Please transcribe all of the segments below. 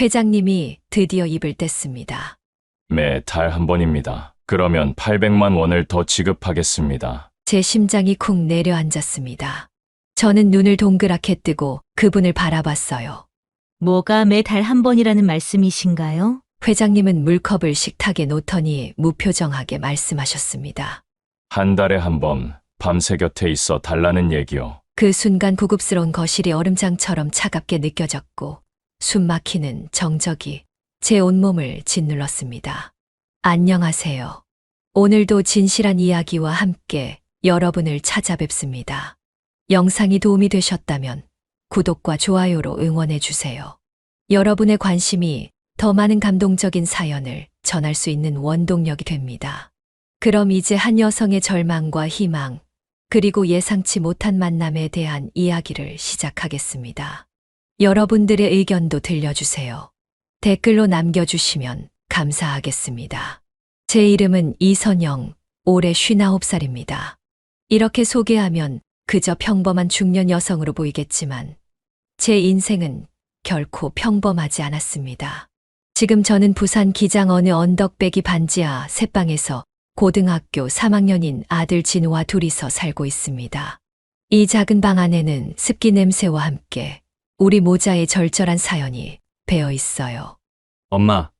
회장님이 드디어 입을 뗐습니다. 매달 한 번입니다. 그러면 800만 원을 더 지급하겠습니다. 제 심장이 쿵 내려앉았습니다. 저는 눈을 동그랗게 뜨고 그분을 바라봤어요. 뭐가 매달 한 번이라는 말씀이신가요? 회장님은 물컵을 식탁에 놓더니 무표정하게 말씀하셨습니다. 한 달에 한 번 밤새 곁에 있어 달라는 얘기요. 그 순간 고급스러운 거실이 얼음장처럼 차갑게 느껴졌고 숨 막히는 정적이 제 온몸을 짓눌렀습니다. 안녕하세요. 오늘도 진실한 이야기와 함께 여러분을 찾아뵙습니다. 영상이 도움이 되셨다면 구독과 좋아요로 응원해 주세요. 여러분의 관심이 더 많은 감동적인 사연을 전할 수 있는 원동력이 됩니다. 그럼 이제 한 여성의 절망과 희망, 그리고 예상치 못한 만남에 대한 이야기를 시작하겠습니다. 여러분들의 의견도 들려주세요. 댓글로 남겨주시면 감사하겠습니다. 제 이름은 이선영, 올해 59살입니다. 이렇게 소개하면 그저 평범한 중년 여성으로 보이겠지만 제 인생은 결코 평범하지 않았습니다. 지금 저는 부산 기장 어느 언덕배기 반지하 새방에서 고등학교 3학년인 아들 진우와 둘이서 살고 있습니다. 이 작은 방 안에는 습기 냄새와 함께 우리 모자의 절절한 사연이 배어 있어요. 엄마,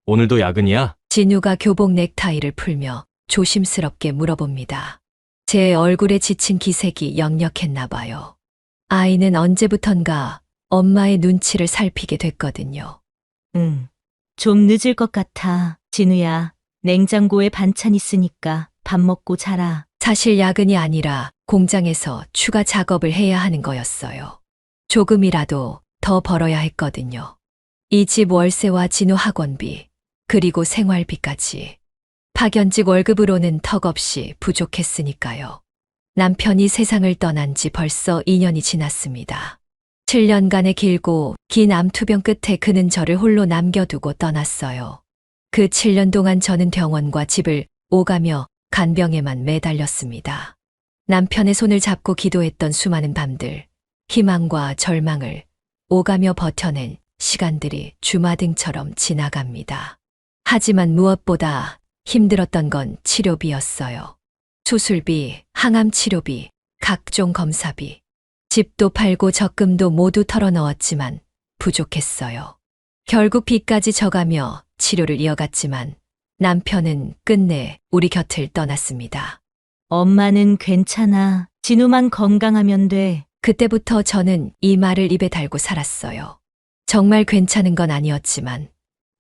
오늘도 야근이야? 진우가 교복 넥타이를 풀며 조심스럽게 물어봅니다. 제 얼굴에 지친 기색이 역력했나 봐요. 아이는 언제부턴가 엄마의 눈치를 살피게 됐거든요. 응. 좀 늦을 것 같아. 진우야, 냉장고에 반찬 있으니까 밥 먹고 자라. 사실 야근이 아니라 공장에서 추가 작업을 해야 하는 거였어요. 조금이라도 더 벌어야 했거든요. 이 집 월세와 진우 학원비, 그리고 생활비까지. 파견직 월급으로는 턱없이 부족했으니까요. 남편이 세상을 떠난 지 벌써 2년이 지났습니다. 7년간의 길고 긴 암투병 끝에 그는 저를 홀로 남겨두고 떠났어요. 그 7년 동안 저는 병원과 집을 오가며 간병에만 매달렸습니다. 남편의 손을 잡고 기도했던 수많은 밤들, 희망과 절망을 오가며 버텨낸 시간들이 주마등처럼 지나갑니다. 하지만 무엇보다 힘들었던 건 치료비였어요. 수술비, 항암 치료비, 각종 검사비. 집도 팔고 적금도 모두 털어넣었지만 부족했어요. 결국 빚까지 져가며 치료를 이어갔지만 남편은 끝내 우리 곁을 떠났습니다. 엄마는 괜찮아. 진우만 건강하면 돼. 그때부터 저는 이 말을 입에 달고 살았어요. 정말 괜찮은 건 아니었지만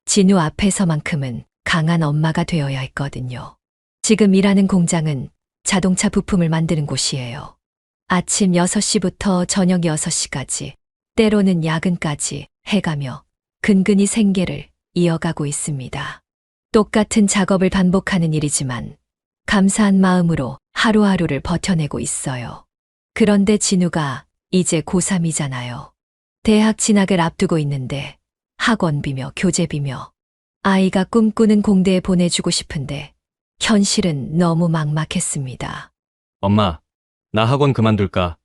진우 앞에서만큼은 강한 엄마가 되어야 했거든요. 지금 일하는 공장은 자동차 부품을 만드는 곳이에요. 아침 6시부터 저녁 6시까지, 때로는 야근까지 해가며 근근히 생계를 이어가고 있습니다. 똑같은 작업을 반복하는 일이지만 감사한 마음으로 하루하루를 버텨내고 있어요. 그런데 진우가 이제 고3이잖아요. 대학 진학을 앞두고 있는데 학원비며 교재비며 아이가 꿈꾸는 공대에 보내주고 싶은데 현실은 너무 막막했습니다. 엄마, 나 학원 그만둘까?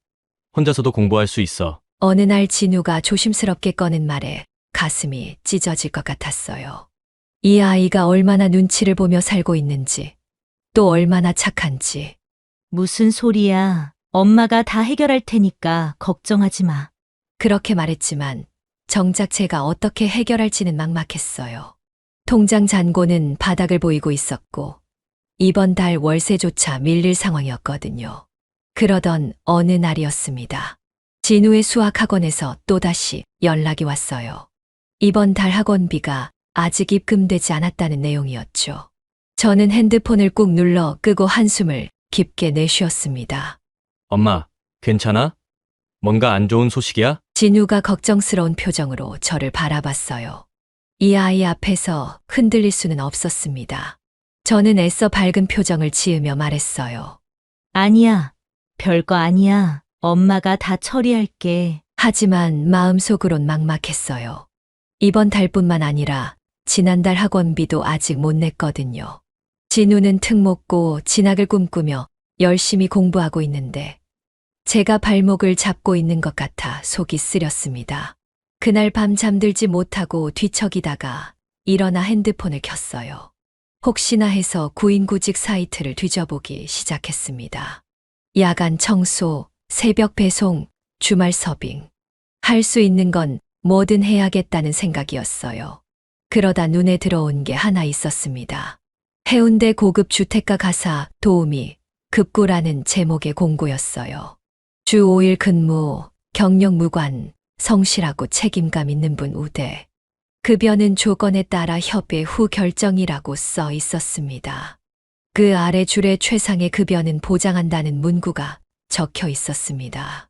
혼자서도 공부할 수 있어. 어느 날 진우가 조심스럽게 꺼낸 말에 가슴이 찢어질 것 같았어요. 이 아이가 얼마나 눈치를 보며 살고 있는지, 또 얼마나 착한지. 무슨 소리야. 엄마가 다 해결할 테니까 걱정하지 마. 그렇게 말했지만 정작 제가 어떻게 해결할지는 막막했어요. 통장 잔고는 바닥을 보이고 있었고 이번 달 월세조차 밀릴 상황이었거든요. 그러던 어느 날이었습니다. 진우의 수학학원에서 또다시 연락이 왔어요. 이번 달 학원비가 아직 입금되지 않았다는 내용이었죠. 저는 핸드폰을 꾹 눌러 끄고 한숨을 깊게 내쉬었습니다. 엄마, 괜찮아? 뭔가 안 좋은 소식이야? 진우가 걱정스러운 표정으로 저를 바라봤어요. 이 아이 앞에서 흔들릴 수는 없었습니다. 저는 애써 밝은 표정을 지으며 말했어요. 아니야. 별거 아니야. 엄마가 다 처리할게. 하지만 마음속으론 막막했어요. 이번 달뿐만 아니라 지난달 학원비도 아직 못 냈거든요. 진우는 특목고 진학을 꿈꾸며 열심히 공부하고 있는데 제가 발목을 잡고 있는 것 같아 속이 쓰렸습니다. 그날 밤 잠들지 못하고 뒤척이다가 일어나 핸드폰을 켰어요. 혹시나 해서 구인구직 사이트를 뒤져보기 시작했습니다. 야간 청소, 새벽 배송, 주말 서빙. 할 수 있는 건 뭐든 해야겠다는 생각이었어요. 그러다 눈에 들어온 게 하나 있었습니다. 해운대 고급 주택가 가사 도우미 급구라는 제목의 공고였어요. 주 5일 근무, 경력 무관, 성실하고 책임감 있는 분 우대. 급여는 조건에 따라 협의 후 결정이라고 써 있었습니다. 그 아래 줄에 최상의 급여는 보장한다는 문구가 적혀 있었습니다.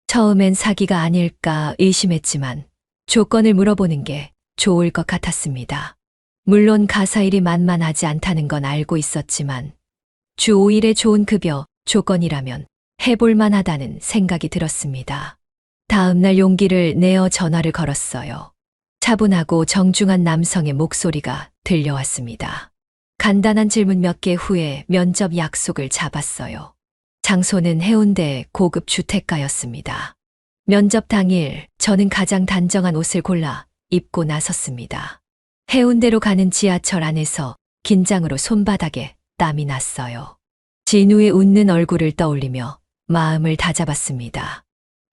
처음엔 사기가 아닐까 의심했지만 조건을 물어보는 게 좋을 것 같았습니다. 물론 가사일이 만만하지 않다는 건 알고 있었지만 주 5일의 좋은 급여 조건이라면 해볼만 하다는 생각이 들었습니다. 다음 날 용기를 내어 전화를 걸었어요. 차분하고 정중한 남성의 목소리가 들려왔습니다. 간단한 질문 몇 개 후에 면접 약속을 잡았어요. 장소는 해운대 고급 주택가였습니다. 면접 당일 저는 가장 단정한 옷을 골라 입고 나섰습니다. 해운대로 가는 지하철 안에서 긴장으로 손바닥에 땀이 났어요. 진우의 웃는 얼굴을 떠올리며 마음을 다잡았습니다.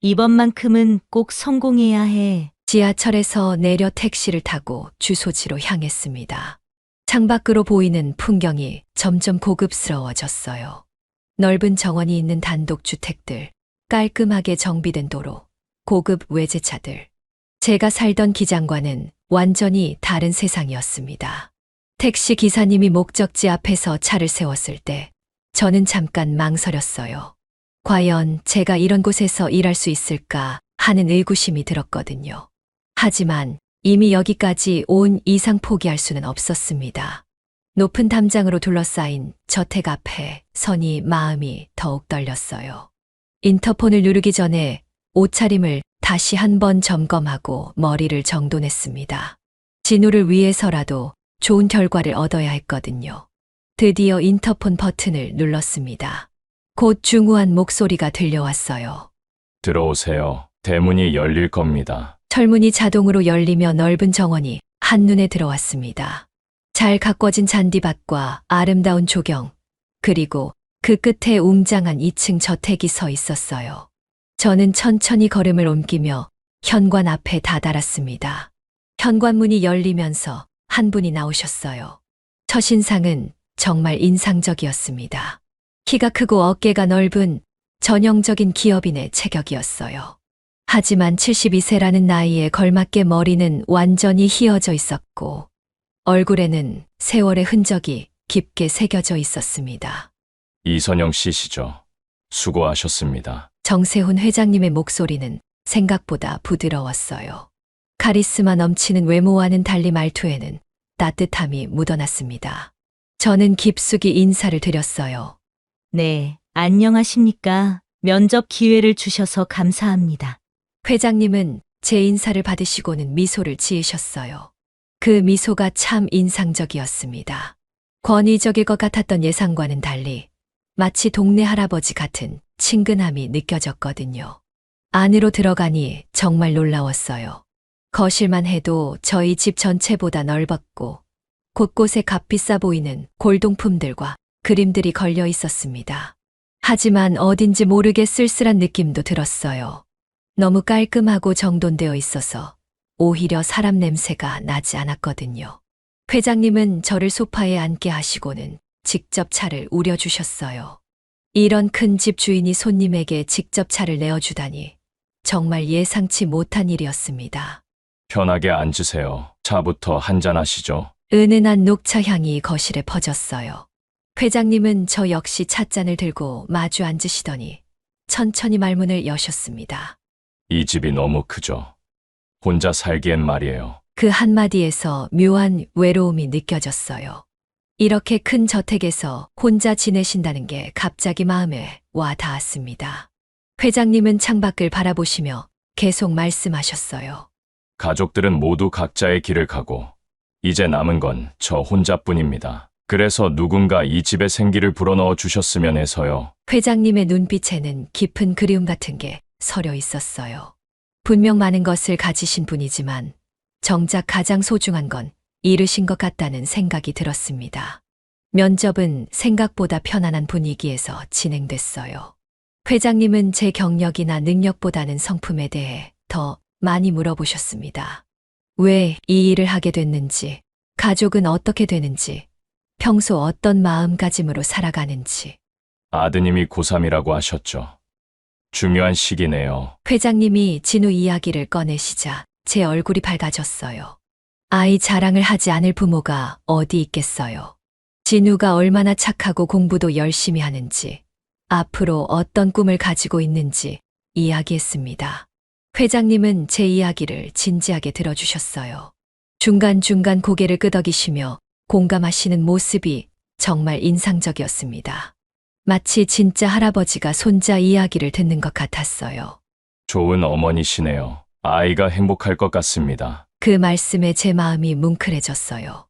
이번만큼은 꼭 성공해야 해. 지하철에서 내려 택시를 타고 주소지로 향했습니다. 창밖으로 보이는 풍경이 점점 고급스러워졌어요. 넓은 정원이 있는 단독주택들, 깔끔하게 정비된 도로, 고급 외제차들. 제가 살던 기장과는 완전히 다른 세상이었습니다. 택시 기사님이 목적지 앞에서 차를 세웠을 때 저는 잠깐 망설였어요. 과연 제가 이런 곳에서 일할 수 있을까 하는 의구심이 들었거든요. 하지만 이미 여기까지 온 이상 포기할 수는 없었습니다. 높은 담장으로 둘러싸인 저택 앞에 서니 마음이 더욱 떨렸어요. 인터폰을 누르기 전에 옷차림을 다시 한번 점검하고 머리를 정돈했습니다. 진우를 위해서라도 좋은 결과를 얻어야 했거든요. 드디어 인터폰 버튼을 눌렀습니다. 곧 중후한 목소리가 들려왔어요. 들어오세요. 대문이 열릴 겁니다. 철문이 자동으로 열리며 넓은 정원이 한눈에 들어왔습니다. 잘 가꿔진 잔디밭과 아름다운 조경, 그리고 그 끝에 웅장한 2층 저택이 서 있었어요. 저는 천천히 걸음을 옮기며 현관 앞에 다다랐습니다. 현관문이 열리면서 한 분이 나오셨어요. 첫인상은 정말 인상적이었습니다. 키가 크고 어깨가 넓은 전형적인 기업인의 체격이었어요. 하지만 72세라는 나이에 걸맞게 머리는 완전히 휘어져 있었고 얼굴에는 세월의 흔적이 깊게 새겨져 있었습니다. 이선영 씨시죠? 수고하셨습니다. 정세훈 회장님의 목소리는 생각보다 부드러웠어요. 카리스마 넘치는 외모와는 달리 말투에는 따뜻함이 묻어났습니다. 저는 깊숙이 인사를 드렸어요. 네, 안녕하십니까. 면접 기회를 주셔서 감사합니다. 회장님은 제 인사를 받으시고는 미소를 지으셨어요. 그 미소가 참 인상적이었습니다. 권위적일 것 같았던 예상과는 달리 마치 동네 할아버지 같은 친근함이 느껴졌거든요. 안으로 들어가니 정말 놀라웠어요. 거실만 해도 저희 집 전체보다 넓었고 곳곳에 값비싸 보이는 골동품들과 그림들이 걸려 있었습니다. 하지만 어딘지 모르게 쓸쓸한 느낌도 들었어요. 너무 깔끔하고 정돈되어 있어서 오히려 사람 냄새가 나지 않았거든요. 회장님은 저를 소파에 앉게 하시고는 직접 차를 우려주셨어요. 이런 큰 집 주인이 손님에게 직접 차를 내어주다니 정말 예상치 못한 일이었습니다. 편하게 앉으세요. 차부터 한잔 하시죠. 은은한 녹차 향이 거실에 퍼졌어요. 회장님은 저 역시 찻잔을 들고 마주 앉으시더니 천천히 말문을 여셨습니다. 이 집이 너무 크죠? 혼자 살기엔 말이에요. 그 한마디에서 묘한 외로움이 느껴졌어요. 이렇게 큰 저택에서 혼자 지내신다는 게 갑자기 마음에 와 닿았습니다. 회장님은 창밖을 바라보시며 계속 말씀하셨어요. 가족들은 모두 각자의 길을 가고 이제 남은 건 저 혼자뿐입니다. 그래서 누군가 이 집에 생기를 불어넣어 주셨으면 해서요. 회장님의 눈빛에는 깊은 그리움 같은 게 서려 있었어요. 분명 많은 것을 가지신 분이지만 정작 가장 소중한 건 잃으신 것 같다는 생각이 들었습니다. 면접은 생각보다 편안한 분위기에서 진행됐어요. 회장님은 제 경력이나 능력보다는 성품에 대해 더 많이 물어보셨습니다. 왜 이 일을 하게 됐는지, 가족은 어떻게 되는지, 평소 어떤 마음가짐으로 살아가는지. 아드님이 고3이라고 하셨죠. 중요한 시기네요. 회장님이 진우 이야기를 꺼내시자 제 얼굴이 밝아졌어요. 아이 자랑을 하지 않을 부모가 어디 있겠어요. 진우가 얼마나 착하고 공부도 열심히 하는지, 앞으로 어떤 꿈을 가지고 있는지 이야기했습니다. 회장님은 제 이야기를 진지하게 들어주셨어요. 중간중간 고개를 끄덕이시며 공감하시는 모습이 정말 인상적이었습니다. 마치 진짜 할아버지가 손자 이야기를 듣는 것 같았어요. 좋은 어머니시네요. 아이가 행복할 것 같습니다. 그 말씀에 제 마음이 뭉클해졌어요.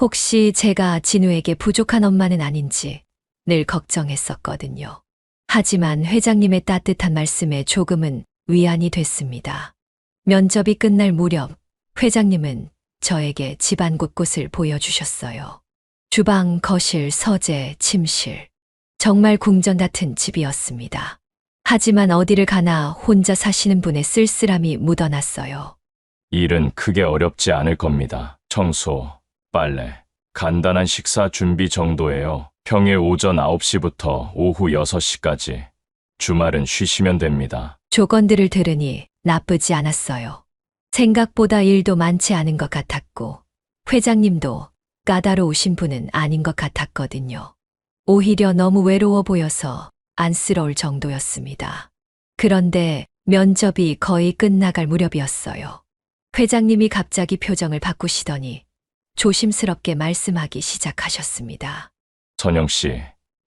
혹시 제가 진우에게 부족한 엄마는 아닌지 늘 걱정했었거든요. 하지만 회장님의 따뜻한 말씀에 조금은 위안이 됐습니다. 면접이 끝날 무렵 회장님은 저에게 집안 곳곳을 보여주셨어요. 주방, 거실, 서재, 침실. 정말 궁전 같은 집이었습니다. 하지만 어디를 가나 혼자 사시는 분의 쓸쓸함이 묻어났어요. 일은 크게 어렵지 않을 겁니다. 청소, 빨래, 간단한 식사 준비 정도예요. 평일 오전 9시부터 오후 6시까지. 주말은 쉬시면 됩니다. 조건들을 들으니 나쁘지 않았어요. 생각보다 일도 많지 않은 것 같았고, 회장님도 까다로우신 분은 아닌 것 같았거든요. 오히려 너무 외로워 보여서 안쓰러울 정도였습니다. 그런데 면접이 거의 끝나갈 무렵이었어요. 회장님이 갑자기 표정을 바꾸시더니 조심스럽게 말씀하기 시작하셨습니다. 선영 씨,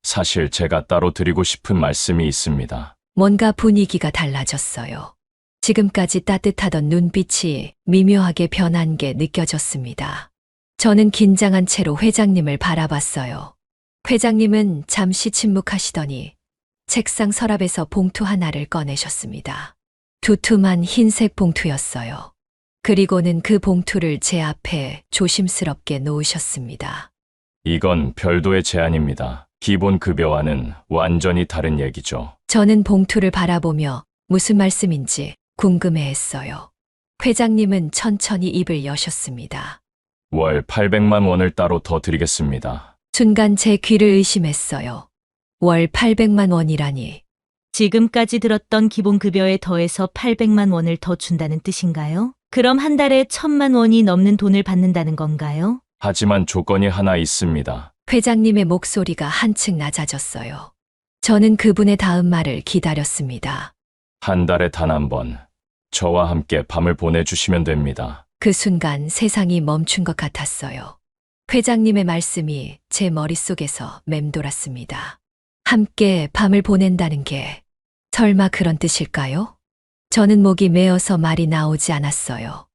사실 제가 따로 드리고 싶은 말씀이 있습니다. 뭔가 분위기가 달라졌어요. 지금까지 따뜻하던 눈빛이 미묘하게 변한 게 느껴졌습니다. 저는 긴장한 채로 회장님을 바라봤어요. 회장님은 잠시 침묵하시더니 책상 서랍에서 봉투 하나를 꺼내셨습니다. 두툼한 흰색 봉투였어요. 그리고는 그 봉투를 제 앞에 조심스럽게 놓으셨습니다. 이건 별도의 제안입니다. 기본 급여와는 완전히 다른 얘기죠. 저는 봉투를 바라보며 무슨 말씀인지 궁금해했어요. 회장님은 천천히 입을 여셨습니다. 월 800만 원을 따로 더 드리겠습니다. 순간 제 귀를 의심했어요. 월 800만 원이라니. 지금까지 들었던 기본급여에 더해서 800만 원을 더 준다는 뜻인가요? 그럼 한 달에 1000만 원이 넘는 돈을 받는다는 건가요? 하지만 조건이 하나 있습니다. 회장님의 목소리가 한층 낮아졌어요. 저는 그분의 다음 말을 기다렸습니다. 한 달에 단 한 번, 저와 함께 밤을 보내주시면 됩니다. 그 순간 세상이 멈춘 것 같았어요. 회장님의 말씀이 제 머릿속에서 맴돌았습니다. 함께 밤을 보낸다는 게 설마 그런 뜻일까요? 저는 목이 메어서 말이 나오지 않았어요.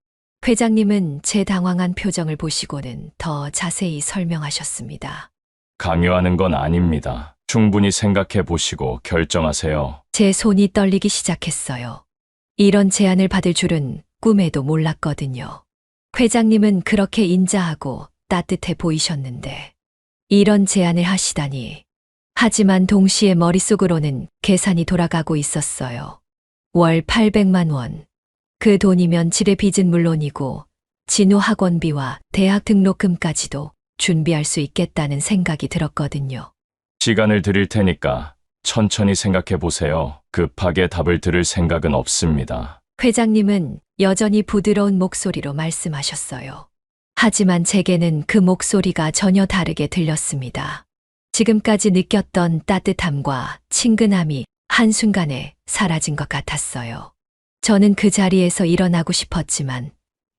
회장님은 제 당황한 표정을 보시고는 더 자세히 설명하셨습니다. 강요하는 건 아닙니다. 충분히 생각해 보시고 결정하세요. 제 손이 떨리기 시작했어요. 이런 제안을 받을 줄은 꿈에도 몰랐거든요. 회장님은 그렇게 인자하고 따뜻해 보이셨는데 이런 제안을 하시다니. 하지만 동시에 머릿속으로는 계산이 돌아가고 있었어요. 월 800만 원. 그 돈이면 집의 빚은 물론이고 진우 학원비와 대학 등록금까지도 준비할 수 있겠다는 생각이 들었거든요. 시간을 드릴 테니까 천천히 생각해 보세요. 급하게 답을 들을 생각은 없습니다. 회장님은 여전히 부드러운 목소리로 말씀하셨어요. 하지만 제게는 그 목소리가 전혀 다르게 들렸습니다. 지금까지 느꼈던 따뜻함과 친근함이 한순간에 사라진 것 같았어요. 저는 그 자리에서 일어나고 싶었지만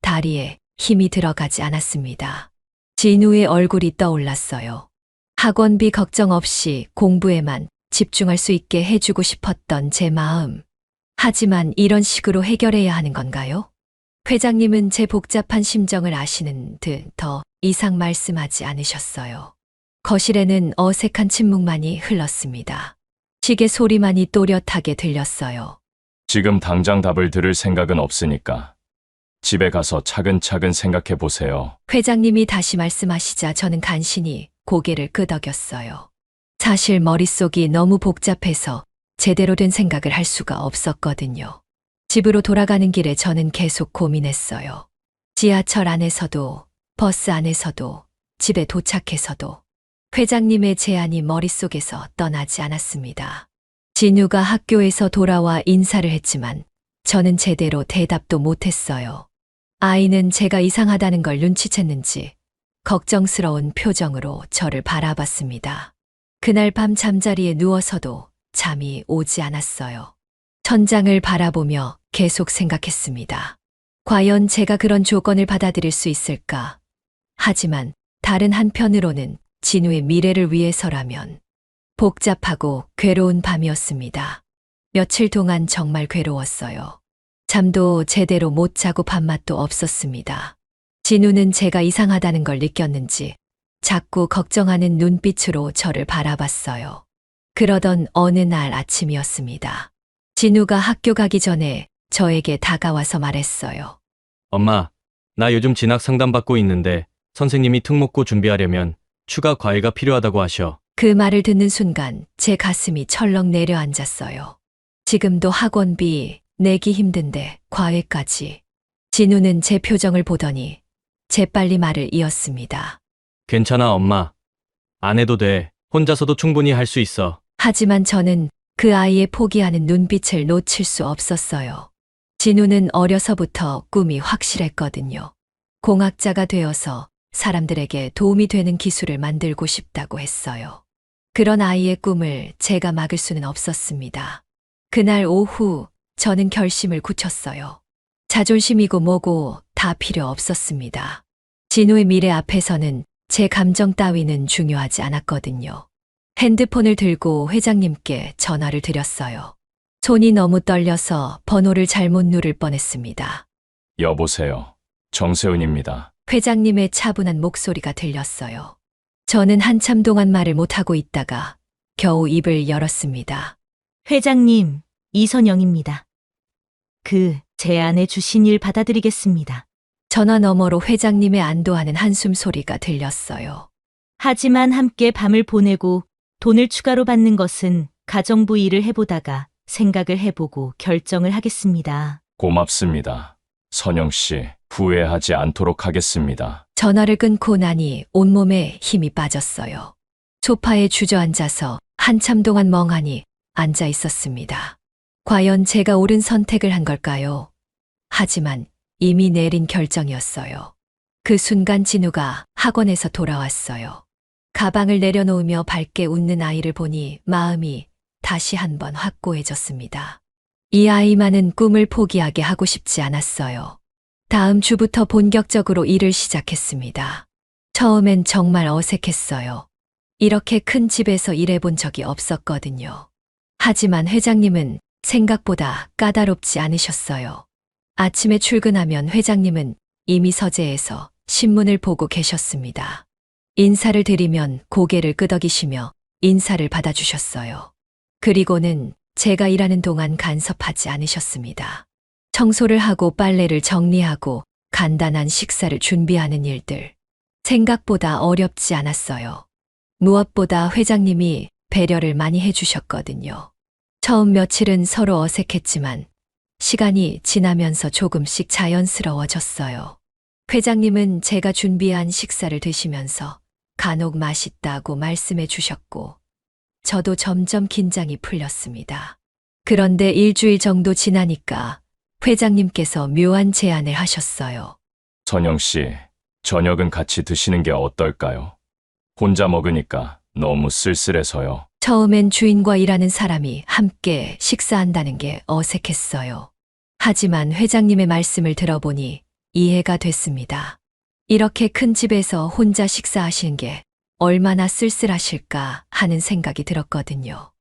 다리에 힘이 들어가지 않았습니다. 진우의 얼굴이 떠올랐어요. 학원비 걱정 없이 공부에만 집중할 수 있게 해주고 싶었던 제 마음. 하지만 이런 식으로 해결해야 하는 건가요? 회장님은 제 복잡한 심정을 아시는 듯 더 이상 말씀하지 않으셨어요. 거실에는 어색한 침묵만이 흘렀습니다. 시계 소리만이 또렷하게 들렸어요. 지금 당장 답을 들을 생각은 없으니까 집에 가서 차근차근 생각해 보세요. 회장님이 다시 말씀하시자 저는 간신히 고개를 끄덕였어요. 사실 머릿속이 너무 복잡해서 제대로 된 생각을 할 수가 없었거든요. 집으로 돌아가는 길에 저는 계속 고민했어요. 지하철 안에서도, 버스 안에서도, 집에 도착해서도 회장님의 제안이 머릿속에서 떠나지 않았습니다. 진우가 학교에서 돌아와 인사를 했지만 저는 제대로 대답도 못했어요. 아이는 제가 이상하다는 걸 눈치챘는지 걱정스러운 표정으로 저를 바라봤습니다. 그날 밤 잠자리에 누워서도 잠이 오지 않았어요. 천장을 바라보며 계속 생각했습니다. 과연 제가 그런 조건을 받아들일 수 있을까? 하지만 다른 한편으로는 진우의 미래를 위해서라면 복잡하고 괴로운 밤이었습니다. 며칠 동안 정말 괴로웠어요. 잠도 제대로 못 자고 밥맛도 없었습니다. 진우는 제가 이상하다는 걸 느꼈는지 자꾸 걱정하는 눈빛으로 저를 바라봤어요. 그러던 어느 날 아침이었습니다. 진우가 학교 가기 전에 저에게 다가와서 말했어요. 엄마, 나 요즘 진학 상담 받고 있는데 선생님이 특목고 준비하려면 추가 과외가 필요하다고 하셔. 그 말을 듣는 순간 제 가슴이 철렁 내려앉았어요. 지금도 학원비 내기 힘든데 과외까지. 진우는 제 표정을 보더니 재빨리 말을 이었습니다. 괜찮아, 엄마. 안 해도 돼. 혼자서도 충분히 할 수 있어. 하지만 저는 그 아이의 포기하는 눈빛을 놓칠 수 없었어요. 진우는 어려서부터 꿈이 확실했거든요. 공학자가 되어서 사람들에게 도움이 되는 기술을 만들고 싶다고 했어요. 그런 아이의 꿈을 제가 막을 수는 없었습니다. 그날 오후 저는 결심을 굳혔어요. 자존심이고 뭐고 다 필요 없었습니다. 진우의 미래 앞에서는 제 감정 따위는 중요하지 않았거든요. 핸드폰을 들고 회장님께 전화를 드렸어요. 손이 너무 떨려서 번호를 잘못 누를 뻔했습니다. 여보세요. 정세훈입니다. 회장님의 차분한 목소리가 들렸어요. 저는 한참 동안 말을 못하고 있다가 겨우 입을 열었습니다. 회장님, 이선영입니다. 제안해 주신 일 받아드리겠습니다. 전화 너머로 회장님의 안도하는 한숨 소리가 들렸어요. 하지만 함께 밤을 보내고 돈을 추가로 받는 것은 가정부 일을 해보다가 생각을 해보고 결정을 하겠습니다. 고맙습니다. 선영 씨, 후회하지 않도록 하겠습니다. 전화를 끊고 나니 온몸에 힘이 빠졌어요. 소파에 주저앉아서 한참 동안 멍하니 앉아 있었습니다. 과연 제가 옳은 선택을 한 걸까요? 하지만 이미 내린 결정이었어요. 그 순간 진우가 학원에서 돌아왔어요. 가방을 내려놓으며 밝게 웃는 아이를 보니 마음이 다시 한번 확고해졌습니다. 이 아이만은 꿈을 포기하게 하고 싶지 않았어요. 다음 주부터 본격적으로 일을 시작했습니다. 처음엔 정말 어색했어요. 이렇게 큰 집에서 일해본 적이 없었거든요. 하지만 회장님은 생각보다 까다롭지 않으셨어요. 아침에 출근하면 회장님은 이미 서재에서 신문을 보고 계셨습니다. 인사를 드리면 고개를 끄덕이시며 인사를 받아주셨어요. 그리고는 제가 일하는 동안 간섭하지 않으셨습니다. 청소를 하고 빨래를 정리하고 간단한 식사를 준비하는 일들. 생각보다 어렵지 않았어요. 무엇보다 회장님이 배려를 많이 해주셨거든요. 처음 며칠은 서로 어색했지만 시간이 지나면서 조금씩 자연스러워졌어요. 회장님은 제가 준비한 식사를 드시면서 간혹 맛있다고 말씀해 주셨고 저도 점점 긴장이 풀렸습니다. 그런데 일주일 정도 지나니까 회장님께서 묘한 제안을 하셨어요. 선영 씨, 저녁은 같이 드시는 게 어떨까요? 혼자 먹으니까 너무 쓸쓸해서요. 처음엔 주인과 일하는 사람이 함께 식사한다는 게 어색했어요. 하지만 회장님의 말씀을 들어보니 이해가 됐습니다. 이렇게 큰 집에서 혼자 식사하시는 게 얼마나 쓸쓸하실까 하는 생각이 들었거든요.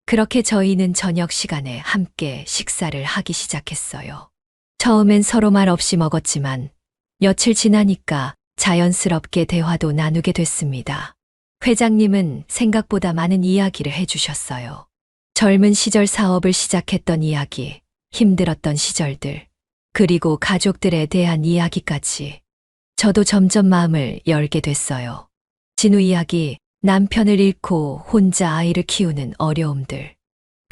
그렇게 저희는 저녁 시간에 함께 식사를 하기 시작했어요. 처음엔 서로 말 없이 먹었지만 며칠 지나니까 자연스럽게 대화도 나누게 됐습니다. 회장님은 생각보다 많은 이야기를 해주셨어요. 젊은 시절 사업을 시작했던 이야기, 힘들었던 시절들, 그리고 가족들에 대한 이야기까지. 저도 점점 마음을 열게 됐어요. 진우 이야기, 남편을 잃고 혼자 아이를 키우는 어려움들.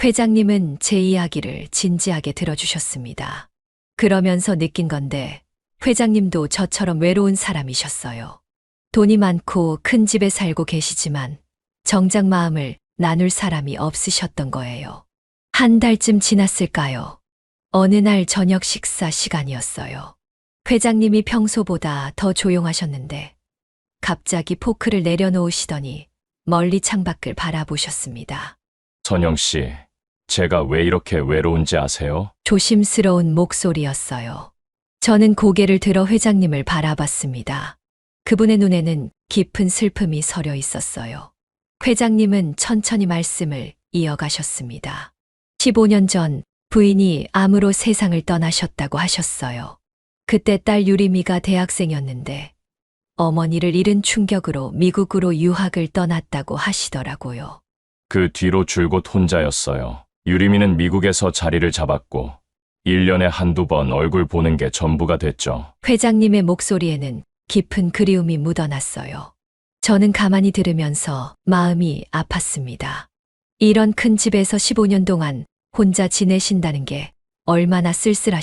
회장님은 제 이야기를 진지하게 들어주셨습니다. 그러면서 느낀 건데, 회장님도 저처럼 외로운 사람이셨어요. 돈이 많고 큰 집에 살고 계시지만 정작 마음을 나눌 사람이 없으셨던 거예요. 한 달쯤 지났을까요? 어느 날 저녁 식사 시간이었어요. 회장님이 평소보다 더 조용하셨는데 갑자기 포크를 내려놓으시더니 멀리 창밖을 바라보셨습니다. 선영 씨, 제가 왜 이렇게 외로운지 아세요? 조심스러운 목소리였어요. 저는 고개를 들어 회장님을 바라봤습니다. 그분의 눈에는 깊은 슬픔이 서려 있었어요. 회장님은 천천히 말씀을 이어가셨습니다. 15년 전 부인이 암으로 세상을 떠나셨다고 하셨어요. 그때 딸 유리미가 대학생이었는데 어머니를 잃은 충격으로 미국으로 유학을 떠났다고 하시더라고요. 그 뒤로 줄곧 혼자였어요. 유리미는 미국에서 자리를 잡았고 1년에 한두 번 얼굴 보는 게 전부가 됐죠. 회장님의 목소리에는 깊은 그리움이 묻어났어요. 저는 가만히 들으면서 마음이 아팠습니다. 이런 큰 집에서 15년 동안 혼자 지내신다는 게 얼마나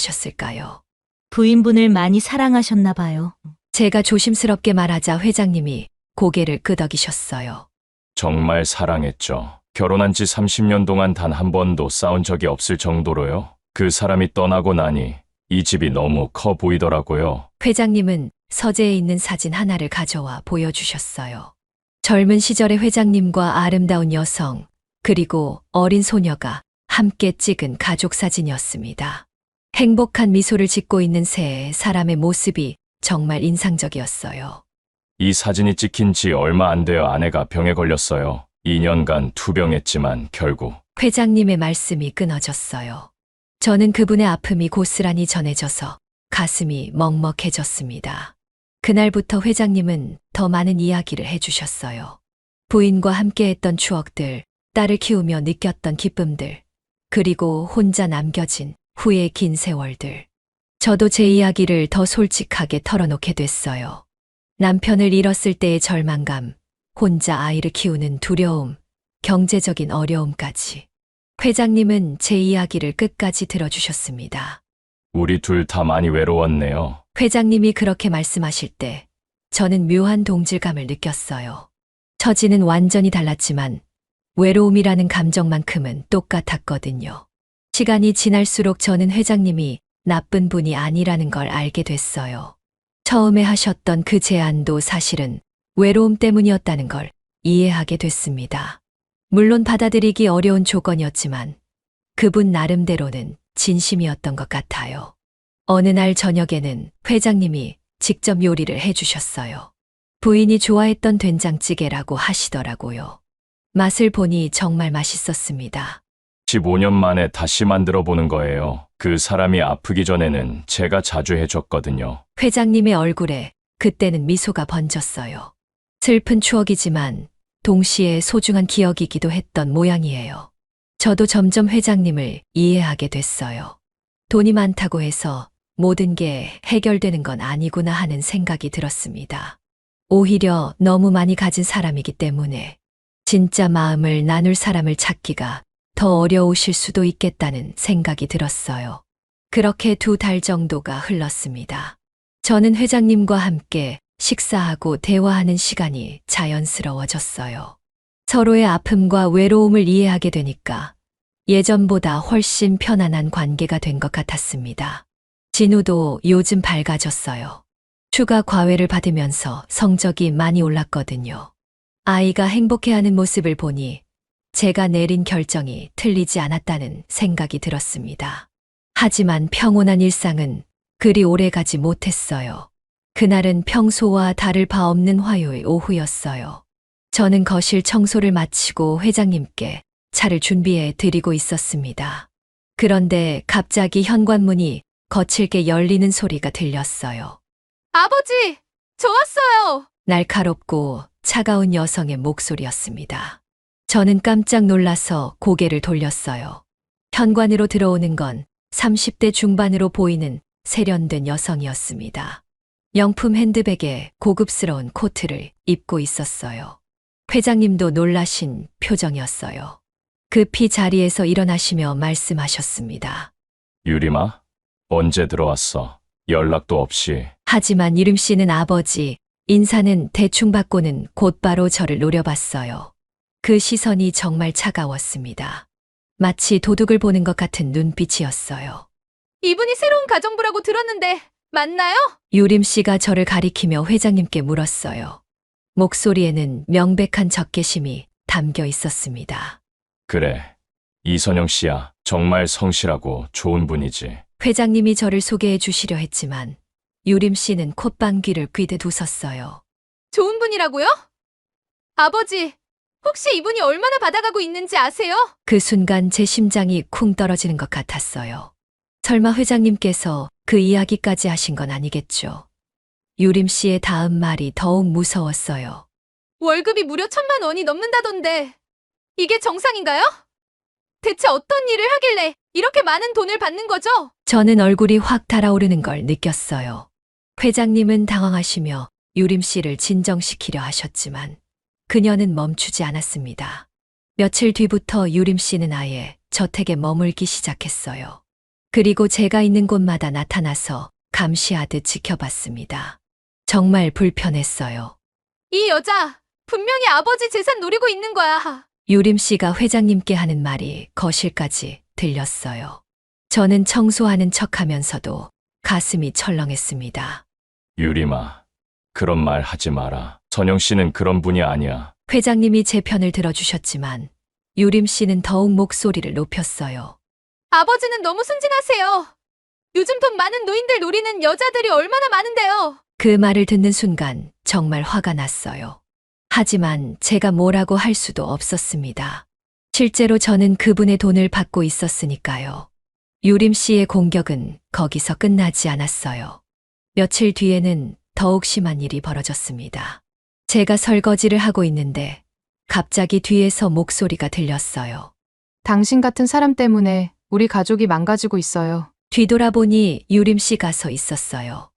쓸쓸하셨을까요? 부인분을 많이 사랑하셨나 봐요. 제가 조심스럽게 말하자 회장님이 고개를 끄덕이셨어요. 정말 사랑했죠. 결혼한 지 30년 동안 단 한 번도 싸운 적이 없을 정도로요. 그 사람이 떠나고 나니 이 집이 너무 커 보이더라고요. 회장님은 서재에 있는 사진 하나를 가져와 보여주셨어요. 젊은 시절의 회장님과 아름다운 여성, 그리고 어린 소녀가 함께 찍은 가족 사진이었습니다. 행복한 미소를 짓고 있는 세 사람의 모습이 정말 인상적이었어요. 이 사진이 찍힌 지 얼마 안 되어 아내가 병에 걸렸어요. 2년간 투병했지만 결국 회장님의 말씀이 끊어졌어요. 저는 그분의 아픔이 고스란히 전해져서 가슴이 먹먹해졌습니다. 그날부터 회장님은 더 많은 이야기를 해주셨어요. 부인과 함께했던 추억들, 딸을 키우며 느꼈던 기쁨들, 그리고 혼자 남겨진 후의 긴 세월들. 저도 제 이야기를 더 솔직하게 털어놓게 됐어요. 남편을 잃었을 때의 절망감, 혼자 아이를 키우는 두려움, 경제적인 어려움까지. 회장님은 제 이야기를 끝까지 들어주셨습니다. 우리 둘 다 많이 외로웠네요. 회장님이 그렇게 말씀하실 때 저는 묘한 동질감을 느꼈어요. 처지는 완전히 달랐지만 외로움이라는 감정만큼은 똑같았거든요. 시간이 지날수록 저는 회장님이 나쁜 분이 아니라는 걸 알게 됐어요. 처음에 하셨던 그 제안도 사실은 외로움 때문이었다는 걸 이해하게 됐습니다. 물론 받아들이기 어려운 조건이었지만 그분 나름대로는 진심이었던 것 같아요. 어느 날 저녁에는 회장님이 직접 요리를 해주셨어요. 부인이 좋아했던 된장찌개라고 하시더라고요. 맛을 보니 정말 맛있었습니다. 15년 만에 다시 만들어 보는 거예요. 그 사람이 아프기 전에는 제가 자주 해줬거든요. 회장님의 얼굴에 그때는 미소가 번졌어요. 슬픈 추억이지만 동시에 소중한 기억이기도 했던 모양이에요. 저도 점점 회장님을 이해하게 됐어요. 돈이 많다고 해서 모든 게 해결되는 건 아니구나 하는 생각이 들었습니다. 오히려 너무 많이 가진 사람이기 때문에 진짜 마음을 나눌 사람을 찾기가 더 어려우실 수도 있겠다는 생각이 들었어요. 그렇게 2달 정도가 흘렀습니다. 저는 회장님과 함께 식사하고 대화하는 시간이 자연스러워졌어요. 서로의 아픔과 외로움을 이해하게 되니까 예전보다 훨씬 편안한 관계가 된 것 같았습니다. 진우도 요즘 밝아졌어요. 추가 과외를 받으면서 성적이 많이 올랐거든요. 아이가 행복해하는 모습을 보니 제가 내린 결정이 틀리지 않았다는 생각이 들었습니다. 하지만 평온한 일상은 그리 오래 가지 못했어요. 그날은 평소와 다를 바 없는 화요일 오후였어요. 저는 거실 청소를 마치고 회장님께 차를 준비해 드리고 있었습니다. 그런데 갑자기 현관문이 거칠게 열리는 소리가 들렸어요. 아버지, 저 왔어요. 날카롭고 차가운 여성의 목소리였습니다. 저는 깜짝 놀라서 고개를 돌렸어요. 현관으로 들어오는 건 30대 중반으로 보이는 세련된 여성이었습니다. 명품 핸드백에 고급스러운 코트를 입고 있었어요. 회장님도 놀라신 표정이었어요. 급히 자리에서 일어나시며 말씀하셨습니다. 유림아? 언제 들어왔어? 연락도 없이. 하지만 유림 씨는 아버지, 인사는 대충 받고는 곧바로 저를 노려봤어요. 그 시선이 정말 차가웠습니다. 마치 도둑을 보는 것 같은 눈빛이었어요. 이분이 새로운 가정부라고 들었는데 맞나요? 유림 씨가 저를 가리키며 회장님께 물었어요. 목소리에는 명백한 적개심이 담겨 있었습니다. 그래. 이선영 씨야. 정말 성실하고 좋은 분이지. 회장님이 저를 소개해 주시려 했지만 유림 씨는 콧방귀를 뀌듯 웃었어요. 좋은 분이라고요? 아버지, 혹시 이분이 얼마나 받아가고 있는지 아세요? 그 순간 제 심장이 쿵 떨어지는 것 같았어요. 설마 회장님께서 그 이야기까지 하신 건 아니겠죠. 유림 씨의 다음 말이 더욱 무서웠어요. 월급이 무려 1,000만 원이 넘는다던데 이게 정상인가요? 대체 어떤 일을 하길래 이렇게 많은 돈을 받는 거죠? 저는 얼굴이 확 달아오르는 걸 느꼈어요. 회장님은 당황하시며 유림 씨를 진정시키려 하셨지만 그녀는 멈추지 않았습니다. 며칠 뒤부터 유림 씨는 아예 저택에 머물기 시작했어요. 그리고 제가 있는 곳마다 나타나서 감시하듯 지켜봤습니다. 정말 불편했어요. 이 여자 분명히 아버지 재산 노리고 있는 거야. 유림 씨가 회장님께 하는 말이 거실까지 들렸어요. 저는 청소하는 척하면서도 가슴이 철렁했습니다. 유림아. 그런 말 하지 마라. 선영 씨는 그런 분이 아니야. 회장님이 제 편을 들어주셨지만 유림 씨는 더욱 목소리를 높였어요. 아버지는 너무 순진하세요. 요즘 돈 많은 노인들 노리는 여자들이 얼마나 많은데요. 그 말을 듣는 순간 정말 화가 났어요. 하지만 제가 뭐라고 할 수도 없었습니다. 실제로 저는 그분의 돈을 받고 있었으니까요. 유림 씨의 공격은 거기서 끝나지 않았어요. 며칠 뒤에는 더욱 심한 일이 벌어졌습니다. 제가 설거지를 하고 있는데 갑자기 뒤에서 목소리가 들렸어요. 당신 같은 사람 때문에 우리 가족이 망가지고 있어요. 뒤돌아보니 유림 씨가 서 있었어요.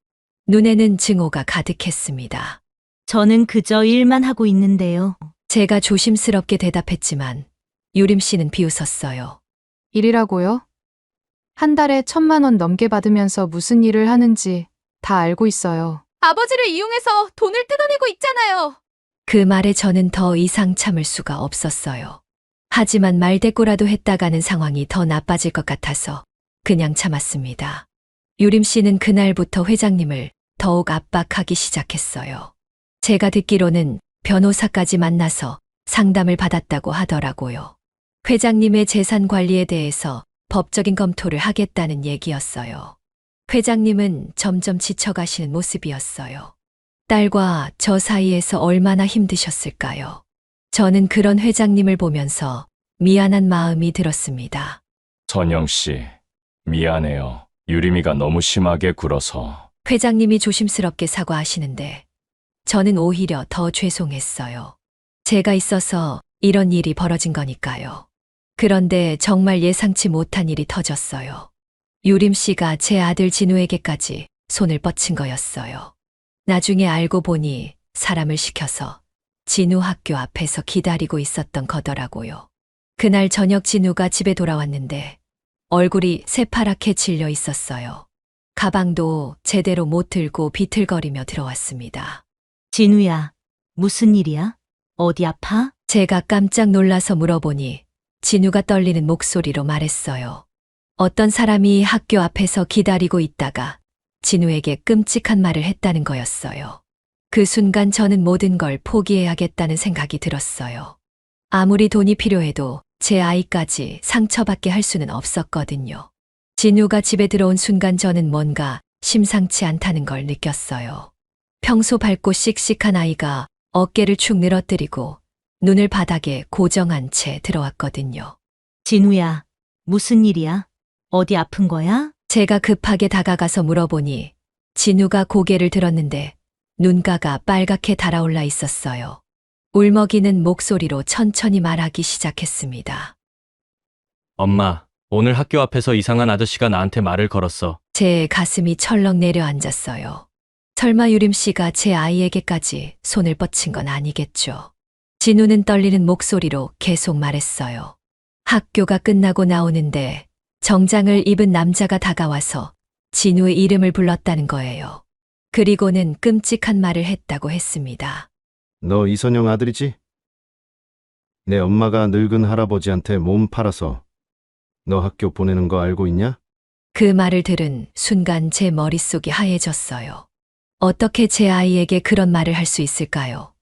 눈에는 증오가 가득했습니다. 저는 그저 일만 하고 있는데요. 제가 조심스럽게 대답했지만 유림 씨는 비웃었어요. 일이라고요? 한 달에 1,000만 원 넘게 받으면서 무슨 일을 하는지 다 알고 있어요. 아버지를 이용해서 돈을 뜯어내고 있잖아요. 그 말에 저는 더 이상 참을 수가 없었어요. 하지만 말대꾸라도 했다가는 상황이 더 나빠질 것 같아서 그냥 참았습니다. 유림 씨는 그날부터 회장님을 더욱 압박하기 시작했어요. 제가 듣기로는 변호사까지 만나서 상담을 받았다고 하더라고요. 회장님의 재산 관리에 대해서 법적인 검토를 하겠다는 얘기였어요. 회장님은 점점 지쳐가시는 모습이었어요. 딸과 저 사이에서 얼마나 힘드셨을까요? 저는 그런 회장님을 보면서 미안한 마음이 들었습니다. 선영 씨. 미안해요. 유림이가 너무 심하게 굴어서. 회장님이 조심스럽게 사과하시는데 저는 오히려 더 죄송했어요. 제가 있어서 이런 일이 벌어진 거니까요. 그런데 정말 예상치 못한 일이 터졌어요. 유림 씨가 제 아들 진우에게까지 손을 뻗친 거였어요. 나중에 알고 보니 사람을 시켜서 진우 학교 앞에서 기다리고 있었던 거더라고요. 그날 저녁 진우가 집에 돌아왔는데 얼굴이 새파랗게 질려 있었어요. 가방도 제대로 못 들고 비틀거리며 들어왔습니다. 진우야, 무슨 일이야? 어디 아파? 제가 깜짝 놀라서 물어보니 진우가 떨리는 목소리로 말했어요. 어떤 사람이 학교 앞에서 기다리고 있다가 진우에게 끔찍한 말을 했다는 거였어요. 그 순간 저는 모든 걸 포기해야겠다는 생각이 들었어요. 아무리 돈이 필요해도 제 아이까지 상처받게 할 수는 없었거든요. 진우가 집에 들어온 순간 저는 뭔가 심상치 않다는 걸 느꼈어요. 평소 밝고 씩씩한 아이가 어깨를 축 늘어뜨리고 눈을 바닥에 고정한 채 들어왔거든요. 진우야, 무슨 일이야? 어디 아픈 거야? 제가 급하게 다가가서 물어보니 진우가 고개를 들었는데 눈가가 빨갛게 달아올라 있었어요. 울먹이는 목소리로 천천히 말하기 시작했습니다. 엄마, 오늘 학교 앞에서 이상한 아저씨가 나한테 말을 걸었어. 제 가슴이 철렁 내려앉았어요. 설마 유림 씨가 제 아이에게까지 손을 뻗친 건 아니겠죠. 진우는 떨리는 목소리로 계속 말했어요. 학교가 끝나고 나오는데 정장을 입은 남자가 다가와서 진우의 이름을 불렀다는 거예요. 그리고는 끔찍한 말을 했다고 했습니다. 너 이선영 아들이지? 내 엄마가 늙은 할아버지한테 몸 팔아서 너 학교 보내는 거 알고 있냐? 그 말을 들은 순간 제 머릿속이 하얘졌어요. 어떻게 제 아이에게 그런 말을 할 수 있을까요?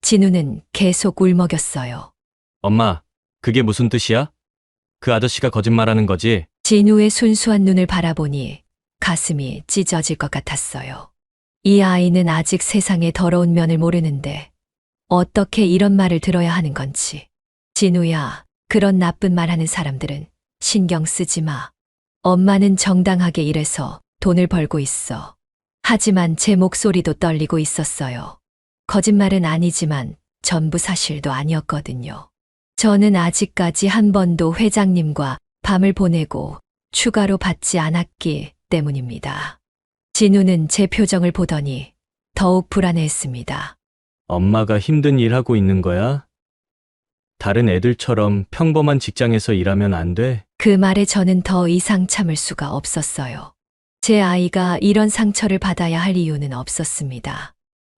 진우는 계속 울먹였어요. 엄마, 그게 무슨 뜻이야? 그 아저씨가 거짓말하는 거지? 진우의 순수한 눈을 바라보니 가슴이 찢어질 것 같았어요. 이 아이는 아직 세상의 더러운 면을 모르는데 어떻게 이런 말을 들어야 하는 건지. 진우야, 그런 나쁜 말 하는 사람들은 신경 쓰지 마. 엄마는 정당하게 일해서 돈을 벌고 있어. 하지만 제 목소리도 떨리고 있었어요. 거짓말은 아니지만 전부 사실도 아니었거든요. 저는 아직까지 한 번도 회장님과 밤을 보내고 추가로 받지 않았기 때문입니다. 진우는 제 표정을 보더니 더욱 불안해했습니다. 엄마가 힘든 일 하고 있는 거야? 다른 애들처럼 평범한 직장에서 일하면 안 돼? 그 말에 저는 더 이상 참을 수가 없었어요. 제 아이가 이런 상처를 받아야 할 이유는 없었습니다.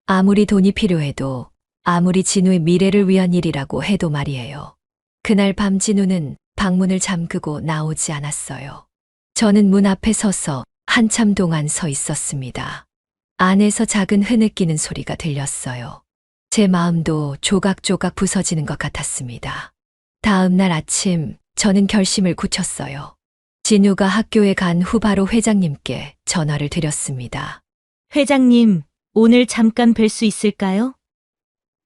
아무리 돈이 필요해도, 아무리 진우의 미래를 위한 일이라고 해도 말이에요. 그날 밤 진우는 방문을 잠그고 나오지 않았어요. 저는 문 앞에 서서 한참 동안 서 있었습니다. 안에서 작은 흐느끼는 소리가 들렸어요. 제 마음도 조각조각 부서지는 것 같았습니다. 다음 날 아침 저는 결심을 굳혔어요. 진우가 학교에 간 후 바로 회장님께 전화를 드렸습니다. 회장님, 오늘 잠깐 뵐 수 있을까요?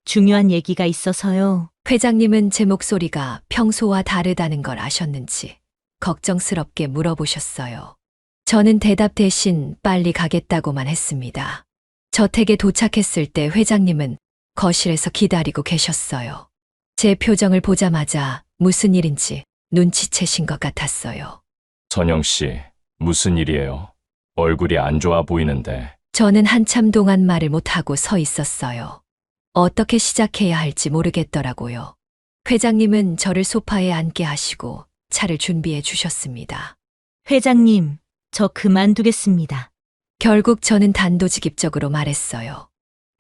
중요한 얘기가 있어서요. 회장님은 제 목소리가 평소와 다르다는 걸 아셨는지 걱정스럽게 물어보셨어요. 저는 대답 대신 빨리 가겠다고만 했습니다. 저택에 도착했을 때 회장님은 거실에서 기다리고 계셨어요. 제 표정을 보자마자 무슨 일인지 눈치채신 것 같았어요. 선영 씨, 무슨 일이에요? 얼굴이 안 좋아 보이는데. 저는 한참 동안 말을 못하고 서 있었어요. 어떻게 시작해야 할지 모르겠더라고요. 회장님은 저를 소파에 앉게 하시고 차를 준비해 주셨습니다. 회장님, 저 그만두겠습니다. 결국 저는 단도직입적으로 말했어요.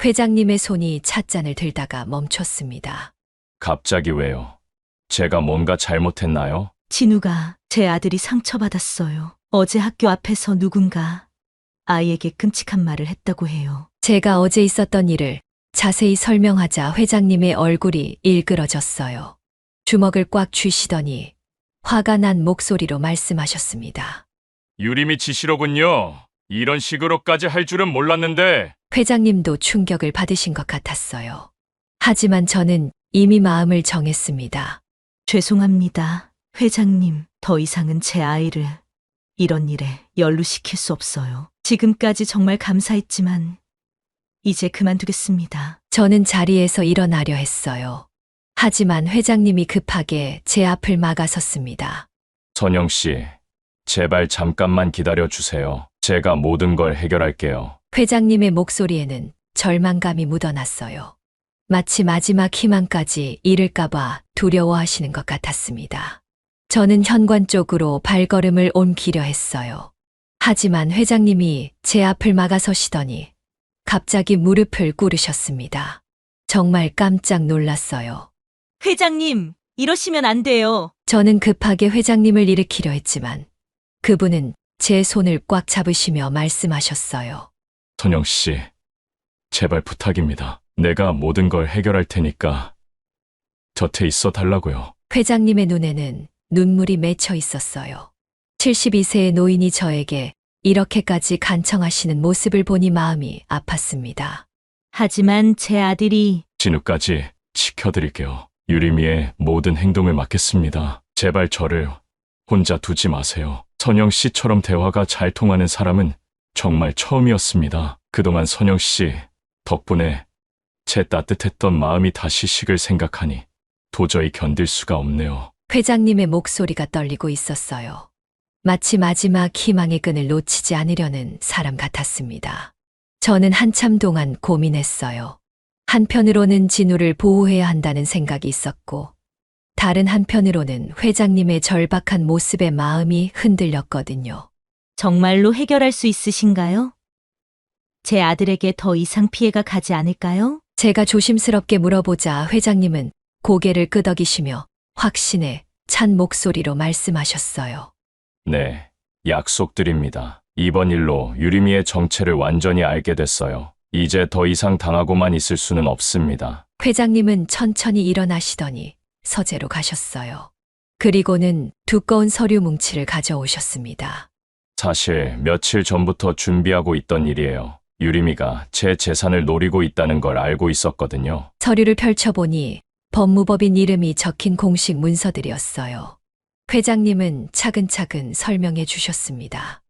회장님의 손이 찻잔을 들다가 멈췄습니다. 갑자기 왜요? 제가 뭔가 잘못했나요? 진우가 제 아들이 상처받았어요. 어제 학교 앞에서 누군가 아이에게 끔찍한 말을 했다고 해요. 제가 어제 있었던 일을 자세히 설명하자 회장님의 얼굴이 일그러졌어요. 주먹을 꽉 쥐시더니 화가 난 목소리로 말씀하셨습니다. 유림이 지시로군요. 이런 식으로까지 할 줄은 몰랐는데. 회장님도 충격을 받으신 것 같았어요. 하지만 저는 이미 마음을 정했습니다. 죄송합니다. 회장님, 더 이상은 제 아이를 이런 일에 연루시킬 수 없어요. 지금까지 정말 감사했지만 이제 그만두겠습니다. 저는 자리에서 일어나려 했어요. 하지만 회장님이 급하게 제 앞을 막아섰습니다. 선영 씨, 제발 잠깐만 기다려 주세요. 제가 모든 걸 해결할게요. 회장님의 목소리에는 절망감이 묻어났어요. 마치 마지막 희망까지 잃을까봐 두려워하시는 것 같았습니다. 저는 현관 쪽으로 발걸음을 옮기려 했어요. 하지만 회장님이 제 앞을 막아서시더니 갑자기 무릎을 꿇으셨습니다. 정말 깜짝 놀랐어요. 회장님, 이러시면 안 돼요. 저는 급하게 회장님을 일으키려 했지만 그분은 제 손을 꽉 잡으시며 말씀하셨어요. 선영 씨, 제발 부탁입니다. 내가 모든 걸 해결할 테니까 곁에 있어 달라고요. 회장님의 눈에는 눈물이 맺혀 있었어요. 72세의 노인이 저에게 이렇게까지 간청하시는 모습을 보니 마음이 아팠습니다. 하지만 제 아들이 진우까지 지켜드릴게요. 유림이의 모든 행동을 맡겠습니다. 제발 저를 혼자 두지 마세요. 선영 씨처럼 대화가 잘 통하는 사람은 정말 처음이었습니다. 그동안 선영 씨 덕분에 제 따뜻했던 마음이 다시 식을 생각하니 도저히 견딜 수가 없네요. 회장님의 목소리가 떨리고 있었어요. 마치 마지막 희망의 끈을 놓치지 않으려는 사람 같았습니다. 저는 한참 동안 고민했어요. 한편으로는 진우를 보호해야 한다는 생각이 있었고, 다른 한편으로는 회장님의 절박한 모습에 마음이 흔들렸거든요. 정말로 해결할 수 있으신가요? 제 아들에게 더 이상 피해가 가지 않을까요? 제가 조심스럽게 물어보자 회장님은 고개를 끄덕이시며 확신에 찬 목소리로 말씀하셨어요. 네, 약속드립니다. 이번 일로 유림이의 정체를 완전히 알게 됐어요. 이제 더 이상 당하고만 있을 수는 없습니다. 회장님은 천천히 일어나시더니 서재로 가셨어요. 그리고는 두꺼운 서류 뭉치를 가져오셨습니다. 사실 며칠 전부터 준비하고 있던 일이에요. 유림이가 제 재산을 노리고 있다는 걸 알고 있었거든요. 서류를 펼쳐보니 법무법인 이름이 적힌 공식 문서들이었어요. 회장님은 차근차근 설명해 주셨습니다.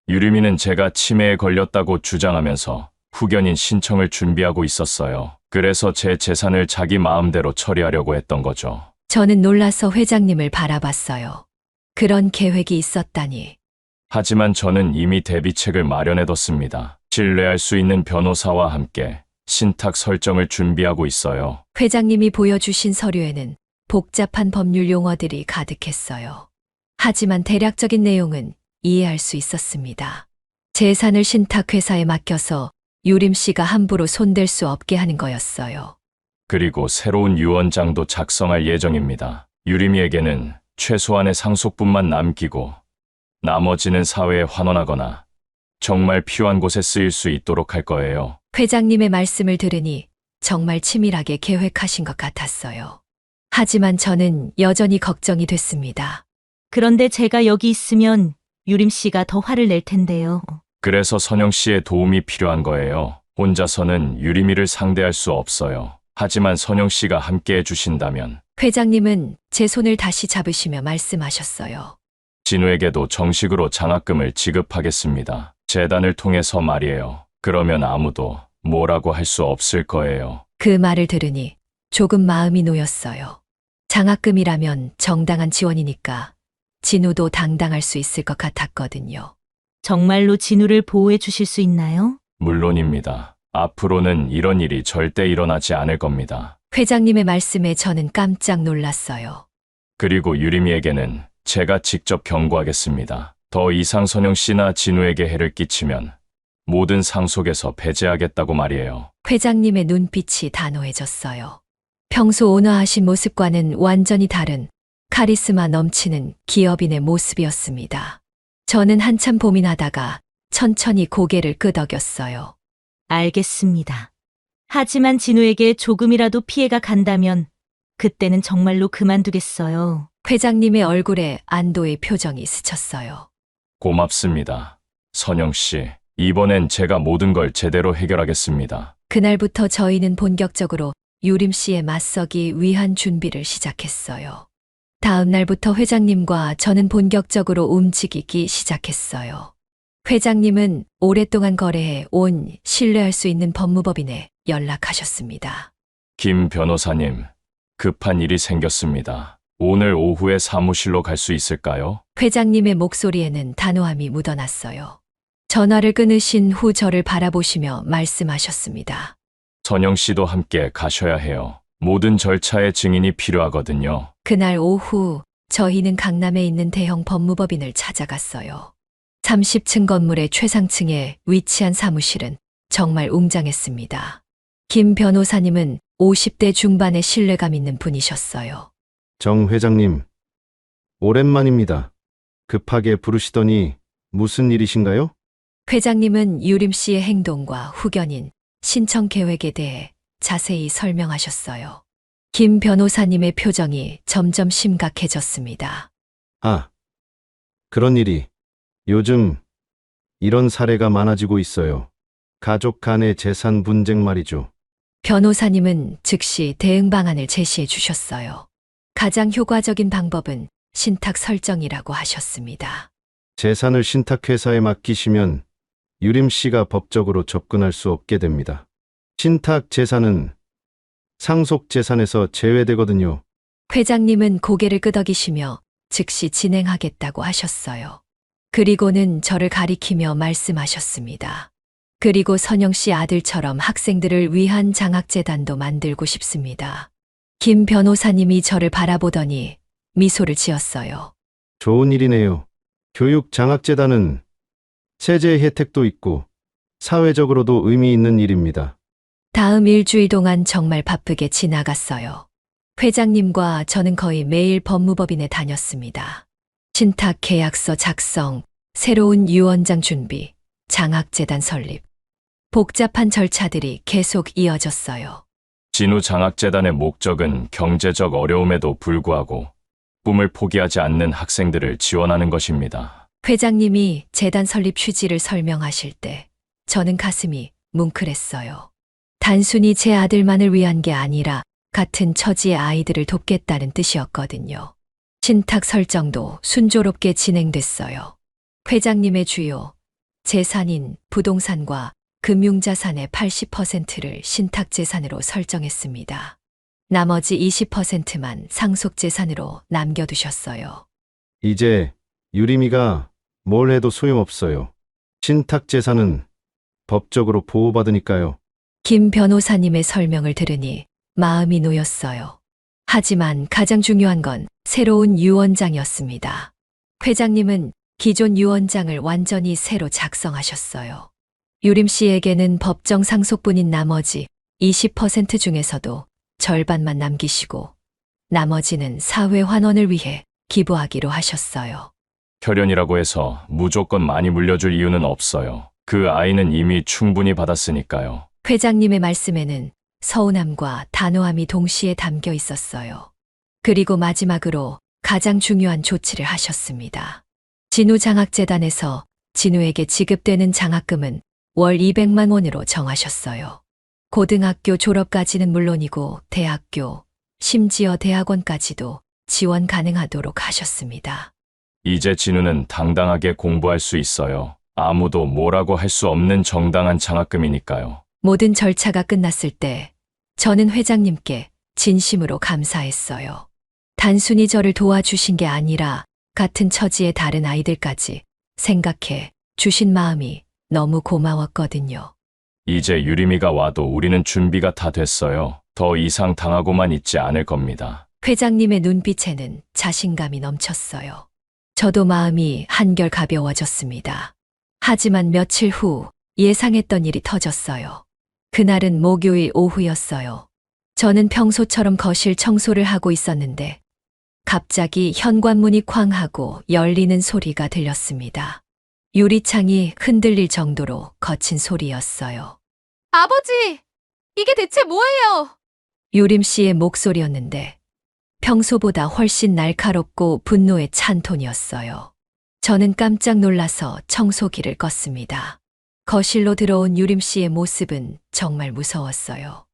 유림이는 제가 치매에 걸렸다고 주장하면서 후견인 신청을 준비하고 있었어요. 그래서 제 재산을 자기 마음대로 처리하려고 했던 거죠. 저는 놀라서 회장님을 바라봤어요. 그런 계획이 있었다니. 하지만 저는 이미 대비책을 마련해뒀습니다. 신뢰할 수 있는 변호사와 함께 신탁 설정을 준비하고 있어요. 회장님이 보여주신 서류에는 복잡한 법률 용어들이 가득했어요. 하지만 대략적인 내용은 이해할 수 있었습니다. 재산을 신탁회사에 맡겨서 유림 씨가 함부로 손댈 수 없게 하는 거였어요. 그리고 새로운 유언장도 작성할 예정입니다. 유림이에게는 최소한의 상속분만 남기고 나머지는 사회에 환원하거나 정말 필요한 곳에 쓰일 수 있도록 할 거예요. 회장님의 말씀을 들으니 정말 치밀하게 계획하신 것 같았어요. 하지만 저는 여전히 걱정이 됐습니다. 그런데 제가 여기 있으면 유림 씨가 더 화를 낼 텐데요. 그래서 선영 씨의 도움이 필요한 거예요. 혼자서는 유림이를 상대할 수 없어요. 하지만 선영 씨가 함께 해주신다면 회장님은 제 손을 다시 잡으시며 말씀하셨어요. 진우에게도 정식으로 장학금을 지급하겠습니다. 재단을 통해서 말이에요. 그러면 아무도 뭐라고 할 수 없을 거예요. 그 말을 들으니 조금 마음이 놓였어요. 장학금이라면 정당한 지원이니까 진우도 당당할 수 있을 것 같았거든요. 정말로 진우를 보호해 주실 수 있나요? 물론입니다. 앞으로는 이런 일이 절대 일어나지 않을 겁니다. 회장님의 말씀에 저는 깜짝 놀랐어요. 그리고 유림이에게는 제가 직접 경고하겠습니다. 더 이상 선영 씨나 진우에게 해를 끼치면 모든 상속에서 배제하겠다고 말이에요. 회장님의 눈빛이 단호해졌어요. 평소 온화하신 모습과는 완전히 다른 카리스마 넘치는 기업인의 모습이었습니다. 저는 한참 고민하다가 천천히 고개를 끄덕였어요. 알겠습니다. 하지만 진우에게 조금이라도 피해가 간다면 그때는 정말로 그만두겠어요. 회장님의 얼굴에 안도의 표정이 스쳤어요. 고맙습니다. 선영 씨, 이번엔 제가 모든 걸 제대로 해결하겠습니다. 그날부터 저희는 본격적으로 유림 씨에 맞서기 위한 준비를 시작했어요. 다음 날부터 회장님과 저는 본격적으로 움직이기 시작했어요. 회장님은 오랫동안 거래해 온 신뢰할 수 있는 법무법인에 연락하셨습니다. 김 변호사님, 급한 일이 생겼습니다. 오늘 오후에 사무실로 갈 수 있을까요? 회장님의 목소리에는 단호함이 묻어났어요. 전화를 끊으신 후 저를 바라보시며 말씀하셨습니다. 선영 씨도 함께 가셔야 해요. 모든 절차의 증인이 필요하거든요. 그날 오후 저희는 강남에 있는 대형 법무법인을 찾아갔어요. 30층 건물의 최상층에 위치한 사무실은 정말 웅장했습니다. 김 변호사님은 50대 중반의 신뢰감 있는 분이셨어요. 정 회장님, 오랜만입니다. 급하게 부르시더니 무슨 일이신가요? 회장님은 유림 씨의 행동과 후견인, 신청 계획에 대해 자세히 설명하셨어요. 김 변호사님의 표정이 점점 심각해졌습니다. 아, 그런 일이 요즘 이런 사례가 많아지고 있어요. 가족 간의 재산 분쟁 말이죠. 변호사님은 즉시 대응 방안을 제시해 주셨어요. 가장 효과적인 방법은 신탁 설정이라고 하셨습니다. 재산을 신탁회사에 맡기시면 유림 씨가 법적으로 접근할 수 없게 됩니다. 신탁 재산은 상속 재산에서 제외되거든요. 회장님은 고개를 끄덕이시며 즉시 진행하겠다고 하셨어요. 그리고는 저를 가리키며 말씀하셨습니다. 그리고 선영 씨 아들처럼 학생들을 위한 장학재단도 만들고 싶습니다. 김 변호사님이 저를 바라보더니 미소를 지었어요. 좋은 일이네요. 교육장학재단은 세제 혜택도 있고 사회적으로도 의미 있는 일입니다. 다음 일주일 동안 정말 바쁘게 지나갔어요. 회장님과 저는 거의 매일 법무법인에 다녔습니다. 신탁 계약서 작성, 새로운 유언장 준비, 장학재단 설립. 복잡한 절차들이 계속 이어졌어요. 진우 장학재단의 목적은 경제적 어려움에도 불구하고 꿈을 포기하지 않는 학생들을 지원하는 것입니다. 회장님이 재단 설립 취지를 설명하실 때 저는 가슴이 뭉클했어요. 단순히 제 아들만을 위한 게 아니라 같은 처지의 아이들을 돕겠다는 뜻이었거든요. 신탁 설정도 순조롭게 진행됐어요. 회장님의 주요 재산인 부동산과 금융자산의 80%를 신탁재산으로 설정했습니다. 나머지 20%만 상속재산으로 남겨두셨어요. 이제 유림이가 뭘 해도 소용없어요. 신탁재산은 법적으로 보호받으니까요. 김 변호사님의 설명을 들으니 마음이 놓였어요. 하지만 가장 중요한 건 새로운 유언장이었습니다. 회장님은 기존 유언장을 완전히 새로 작성하셨어요. 유림 씨에게는 법정 상속분인 나머지 20% 중에서도 절반만 남기시고 나머지는 사회 환원을 위해 기부하기로 하셨어요. 혈연이라고 해서 무조건 많이 물려줄 이유는 없어요. 그 아이는 이미 충분히 받았으니까요. 회장님의 말씀에는 서운함과 단호함이 동시에 담겨 있었어요. 그리고 마지막으로 가장 중요한 조치를 하셨습니다. 진우 장학재단에서 진우에게 지급되는 장학금은 월 200만 원으로 정하셨어요. 고등학교 졸업까지는 물론이고 대학교, 심지어 대학원까지도 지원 가능하도록 하셨습니다. 이제 진우는 당당하게 공부할 수 있어요. 아무도 뭐라고 할 수 없는 정당한 장학금이니까요. 모든 절차가 끝났을 때 저는 회장님께 진심으로 감사했어요. 단순히 저를 도와주신 게 아니라 같은 처지의 다른 아이들까지 생각해 주신 마음이 너무 고마웠거든요. 이제 유림이가 와도 우리는 준비가 다 됐어요. 더 이상 당하고만 있지 않을 겁니다. 회장님의 눈빛에는 자신감이 넘쳤어요. 저도 마음이 한결 가벼워졌습니다. 하지만 며칠 후 예상했던 일이 터졌어요. 그날은 목요일 오후였어요. 저는 평소처럼 거실 청소를 하고 있었는데 갑자기 현관문이 쾅 하고 열리는 소리가 들렸습니다. 유리창이 흔들릴 정도로 거친 소리였어요. 아버지! 이게 대체 뭐예요? 유림 씨의 목소리였는데 평소보다 훨씬 날카롭고 분노에 찬 톤이었어요. 저는 깜짝 놀라서 청소기를 껐습니다. 거실로 들어온 유림 씨의 모습은 정말 무서웠어요.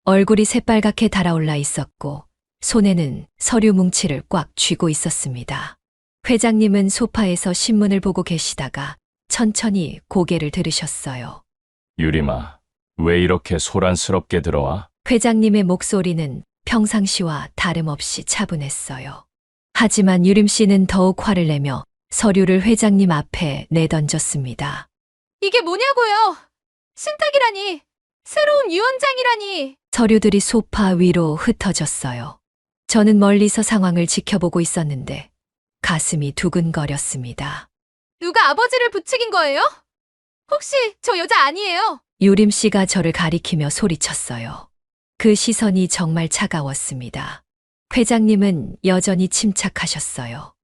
얼굴이 새빨갛게 달아올라 있었고 손에는 서류 뭉치를 꽉 쥐고 있었습니다. 회장님은 소파에서 신문을 보고 계시다가 천천히 고개를 들으셨어요. 유림아, 왜 이렇게 소란스럽게 들어와? 회장님의 목소리는 평상시와 다름없이 차분했어요. 하지만 유림 씨는 더욱 화를 내며 서류를 회장님 앞에 내던졌습니다. 이게 뭐냐고요? 신탁이라니! 새로운 유언장이라니! 서류들이 소파 위로 흩어졌어요. 저는 멀리서 상황을 지켜보고 있었는데 가슴이 두근거렸습니다. 누가 아버지를 부추긴 거예요? 혹시 저 여자 아니에요? 유림 씨가 저를 가리키며 소리쳤어요. 그 시선이 정말 차가웠습니다. 회장님은 여전히 침착하셨어요.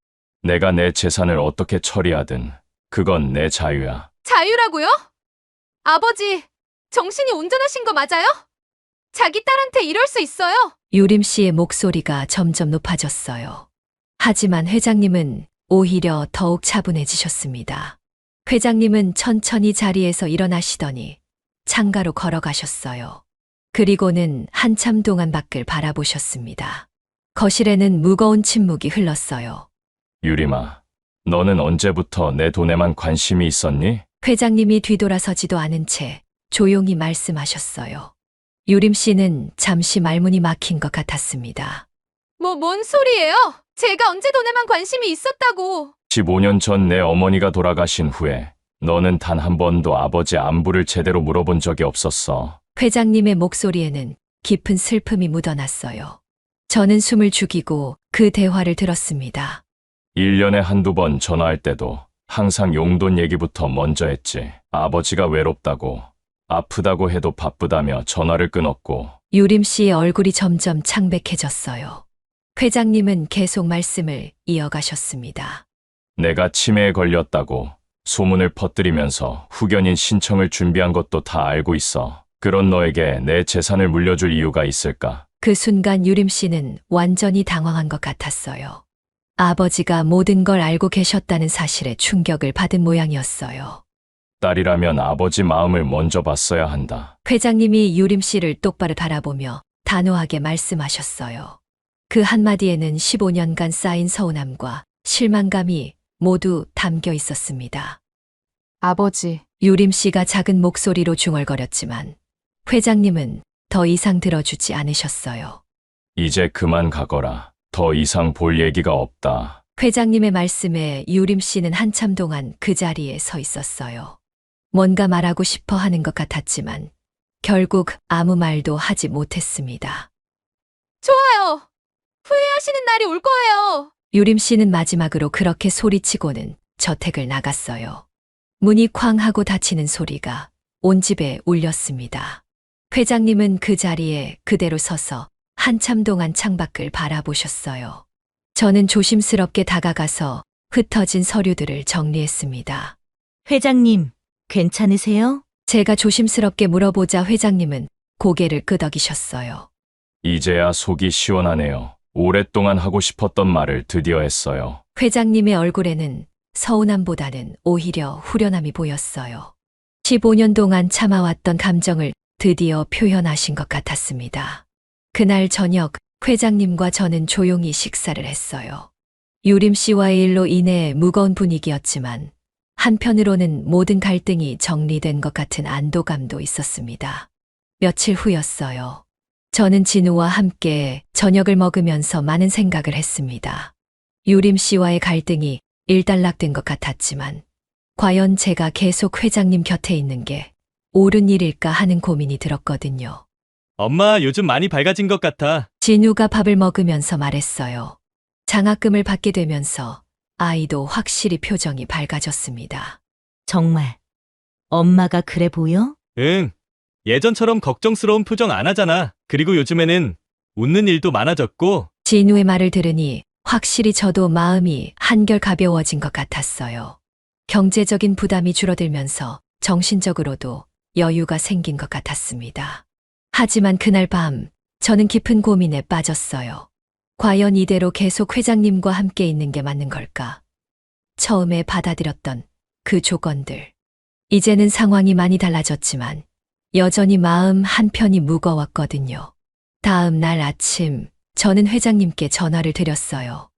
내가 내 재산을 어떻게 처리하든 그건 내 자유야. 자유라고요? 아버지, 정신이 온전하신 거 맞아요? 자기 딸한테 이럴 수 있어요? 유림 씨의 목소리가 점점 높아졌어요. 하지만 회장님은 오히려 더욱 차분해지셨습니다. 회장님은 천천히 자리에서 일어나시더니 창가로 걸어가셨어요. 그리고는 한참 동안 밖을 바라보셨습니다. 거실에는 무거운 침묵이 흘렀어요. 유림아, 너는 언제부터 내 돈에만 관심이 있었니? 회장님이 뒤돌아서지도 않은 채 조용히 말씀하셨어요. 유림 씨는 잠시 말문이 막힌 것 같았습니다. 뭔 소리예요? 제가 언제 돈에만 관심이 있었다고. 15년 전 내 어머니가 돌아가신 후에 너는 단 한 번도 아버지 안부를 제대로 물어본 적이 없었어. 회장님의 목소리에는 깊은 슬픔이 묻어났어요. 저는 숨을 죽이고 그 대화를 들었습니다. 1년에 한두 번 전화할 때도 항상 용돈 얘기부터 먼저 했지. 아버지가 외롭다고, 아프다고 해도 바쁘다며 전화를 끊었고, 유림 씨의 얼굴이 점점 창백해졌어요. 회장님은 계속 말씀을 이어가셨습니다. 내가 치매에 걸렸다고 소문을 퍼뜨리면서 후견인 신청을 준비한 것도 다 알고 있어. 그런 너에게 내 재산을 물려줄 이유가 있을까? 그 순간 유림 씨는 완전히 당황한 것 같았어요. 아버지가 모든 걸 알고 계셨다는 사실에 충격을 받은 모양이었어요. 딸이라면 아버지 마음을 먼저 봤어야 한다. 회장님이 유림 씨를 똑바로 바라보며 단호하게 말씀하셨어요. 그 한마디에는 15년간 쌓인 서운함과 실망감이 모두 담겨 있었습니다. 아버지, 유림 씨가 작은 목소리로 중얼거렸지만 회장님은 더 이상 들어주지 않으셨어요. 이제 그만 가거라. 더 이상 볼 얘기가 없다. 회장님의 말씀에 유림 씨는 한참 동안 그 자리에 서 있었어요. 뭔가 말하고 싶어 하는 것 같았지만 결국 아무 말도 하지 못했습니다. 좋아요. 후회하시는 날이 올 거예요. 유림 씨는 마지막으로 그렇게 소리치고는 저택을 나갔어요. 문이 쾅 하고 닫히는 소리가 온 집에 울렸습니다. 회장님은 그 자리에 그대로 서서 한참 동안 창밖을 바라보셨어요. 저는 조심스럽게 다가가서 흩어진 서류들을 정리했습니다. 회장님, 괜찮으세요? 제가 조심스럽게 물어보자 회장님은 고개를 끄덕이셨어요. 이제야 속이 시원하네요. 오랫동안 하고 싶었던 말을 드디어 했어요. 회장님의 얼굴에는 서운함보다는 오히려 후련함이 보였어요. 15년 동안 참아왔던 감정을 드디어 표현하신 것 같았습니다. 그날 저녁 회장님과 저는 조용히 식사를 했어요. 유림 씨와의 일로 인해 무거운 분위기였지만 한편으로는 모든 갈등이 정리된 것 같은 안도감도 있었습니다. 며칠 후였어요. 저는 진우와 함께 저녁을 먹으면서 많은 생각을 했습니다. 유림 씨와의 갈등이 일단락된 것 같았지만 과연 제가 계속 회장님 곁에 있는 게 옳은 일일까 하는 고민이 들었거든요. 엄마, 요즘 많이 밝아진 것 같아. 진우가 밥을 먹으면서 말했어요. 장학금을 받게 되면서 아이도 확실히 표정이 밝아졌습니다. 정말. 엄마가 그래 보여? 응. 예전처럼 걱정스러운 표정 안 하잖아. 그리고 요즘에는 웃는 일도 많아졌고. 진우의 말을 들으니 확실히 저도 마음이 한결 가벼워진 것 같았어요. 경제적인 부담이 줄어들면서 정신적으로도 여유가 생긴 것 같았습니다. 하지만 그날 밤 저는 깊은 고민에 빠졌어요. 과연 이대로 계속 회장님과 함께 있는 게 맞는 걸까? 처음에 받아들였던 그 조건들. 이제는 상황이 많이 달라졌지만 여전히 마음 한편이 무거웠거든요. 다음 날 아침 저는 회장님께 전화를 드렸어요.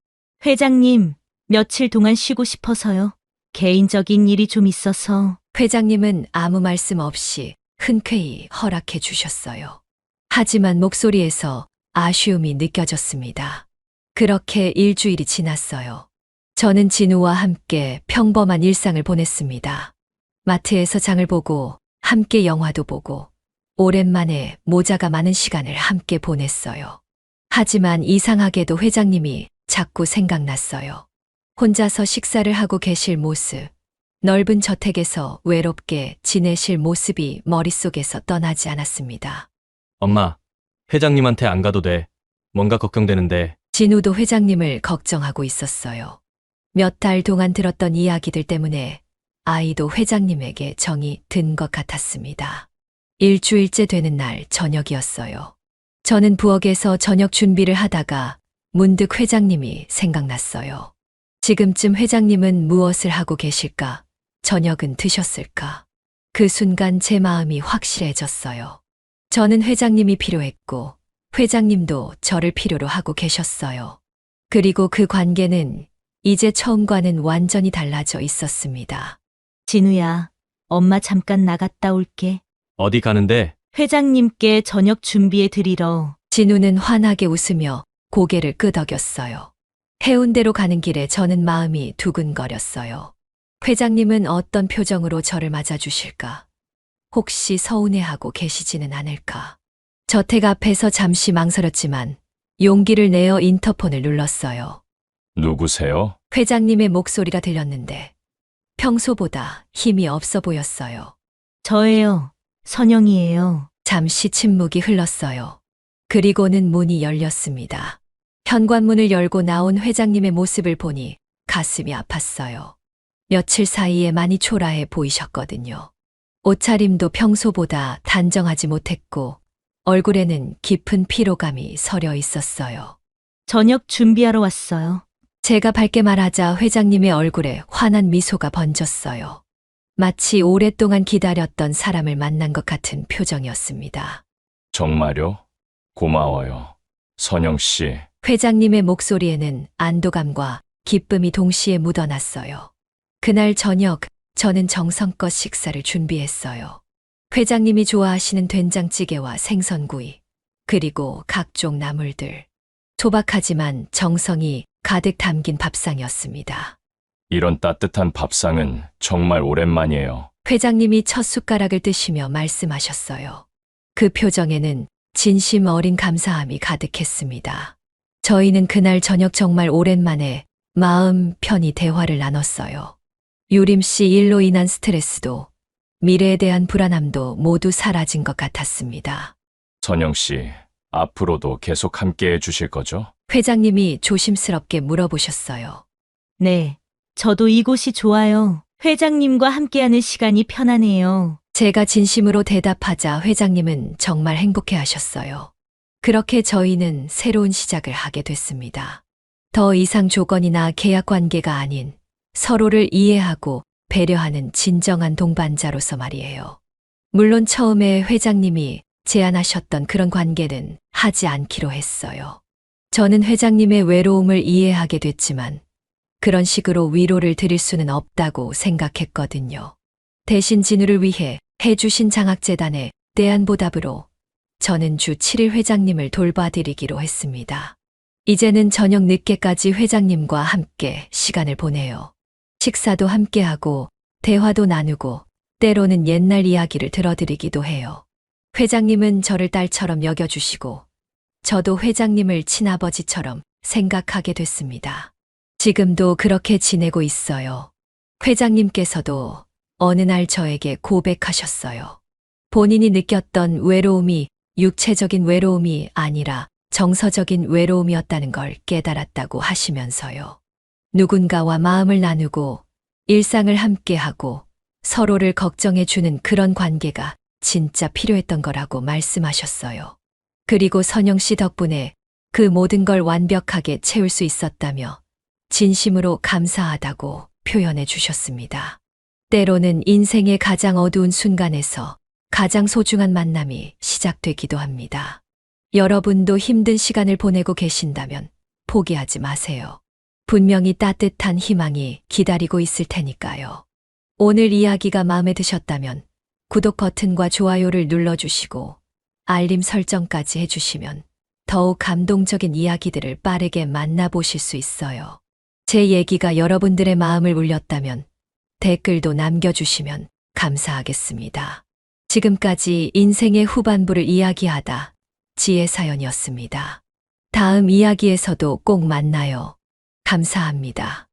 회장님, 며칠 동안 쉬고 싶어서요. 개인적인 일이 좀 있어서. 회장님은 아무 말씀 없이 흔쾌히 허락해 주셨어요. 하지만 목소리에서 아쉬움이 느껴졌습니다. 그렇게 일주일이 지났어요. 저는 진우와 함께 평범한 일상을 보냈습니다. 마트에서 장을 보고 함께 영화도 보고 오랜만에 모자가 많은 시간을 함께 보냈어요. 하지만 이상하게도 회장님이 자꾸 생각났어요. 혼자서 식사를 하고 계실 모습, 넓은 저택에서 외롭게 지내실 모습이 머릿속에서 떠나지 않았습니다. 엄마, 회장님한테 안 가도 돼. 뭔가 걱정되는데. 진우도 회장님을 걱정하고 있었어요. 몇 달 동안 들었던 이야기들 때문에 아이도 회장님에게 정이 든 것 같았습니다. 일주일째 되는 날 저녁이었어요. 저는 부엌에서 저녁 준비를 하다가 문득 회장님이 생각났어요. 지금쯤 회장님은 무엇을 하고 계실까? 저녁은 드셨을까? 그 순간 제 마음이 확실해졌어요. 저는 회장님이 필요했고 회장님도 저를 필요로 하고 계셨어요. 그리고 그 관계는 이제 처음과는 완전히 달라져 있었습니다. 진우야, 엄마 잠깐 나갔다 올게. 어디 가는데? 회장님께 저녁 준비해 드리러. 진우는 환하게 웃으며 고개를 끄덕였어요. 해운대로 가는 길에 저는 마음이 두근거렸어요. 회장님은 어떤 표정으로 저를 맞아주실까? 혹시 서운해하고 계시지는 않을까? 저택 앞에서 잠시 망설였지만 용기를 내어 인터폰을 눌렀어요. 누구세요? 회장님의 목소리가 들렸는데 평소보다 힘이 없어 보였어요. 저예요. 선영이에요. 잠시 침묵이 흘렀어요. 그리고는 문이 열렸습니다. 현관문을 열고 나온 회장님의 모습을 보니 가슴이 아팠어요. 며칠 사이에 많이 초라해 보이셨거든요. 옷차림도 평소보다 단정하지 못했고 얼굴에는 깊은 피로감이 서려 있었어요. 저녁 준비하러 왔어요. 제가 밝게 말하자 회장님의 얼굴에 환한 미소가 번졌어요. 마치 오랫동안 기다렸던 사람을 만난 것 같은 표정이었습니다. 정말요? 고마워요. 선영 씨, 회장님의 목소리에는 안도감과 기쁨이 동시에 묻어났어요. 그날 저녁 저는 정성껏 식사를 준비했어요. 회장님이 좋아하시는 된장찌개와 생선구이, 그리고 각종 나물들. 소박하지만 정성이 가득 담긴 밥상이었습니다. 이런 따뜻한 밥상은 정말 오랜만이에요. 회장님이 첫 숟가락을 뜨시며 말씀하셨어요. 그 표정에는 진심 어린 감사함이 가득했습니다. 저희는 그날 저녁 정말 오랜만에 마음 편히 대화를 나눴어요. 유림 씨 일로 인한 스트레스도 미래에 대한 불안함도 모두 사라진 것 같았습니다. 선영 씨, 앞으로도 계속 함께 해주실 거죠? 회장님이 조심스럽게 물어보셨어요. 네. 저도 이곳이 좋아요. 회장님과 함께하는 시간이 편하네요. 제가 진심으로 대답하자 회장님은 정말 행복해 하셨어요. 그렇게 저희는 새로운 시작을 하게 됐습니다. 더 이상 조건이나 계약 관계가 아닌 서로를 이해하고 배려하는 진정한 동반자로서 말이에요. 물론 처음에 회장님이 제안하셨던 그런 관계는 하지 않기로 했어요. 저는 회장님의 외로움을 이해하게 됐지만 그런 식으로 위로를 드릴 수는 없다고 생각했거든요. 대신 진우를 위해 해주신 장학재단에 대한 보답으로 저는 주 7일 회장님을 돌봐드리기로 했습니다. 이제는 저녁 늦게까지 회장님과 함께 시간을 보내요. 식사도 함께하고 대화도 나누고 때로는 옛날 이야기를 들어드리기도 해요. 회장님은 저를 딸처럼 여겨주시고 저도 회장님을 친아버지처럼 생각하게 됐습니다. 지금도 그렇게 지내고 있어요. 회장님께서도 어느 날 저에게 고백하셨어요. 본인이 느꼈던 외로움이 육체적인 외로움이 아니라 정서적인 외로움이었다는 걸 깨달았다고 하시면서요. 누군가와 마음을 나누고 일상을 함께하고 서로를 걱정해주는 그런 관계가 진짜 필요했던 거라고 말씀하셨어요. 그리고 선영 씨 덕분에 그 모든 걸 완벽하게 채울 수 있었다며 진심으로 감사하다고 표현해 주셨습니다. 때로는 인생의 가장 어두운 순간에서 가장 소중한 만남이 시작되기도 합니다. 여러분도 힘든 시간을 보내고 계신다면 포기하지 마세요. 분명히 따뜻한 희망이 기다리고 있을 테니까요. 오늘 이야기가 마음에 드셨다면 구독 버튼과 좋아요를 눌러주시고 알림 설정까지 해주시면 더욱 감동적인 이야기들을 빠르게 만나보실 수 있어요. 제 얘기가 여러분들의 마음을 울렸다면 댓글도 남겨주시면 감사하겠습니다. 지금까지 인생의 후반부를 이야기하다 지혜사연이었습니다. 다음 이야기에서도 꼭 만나요. 감사합니다.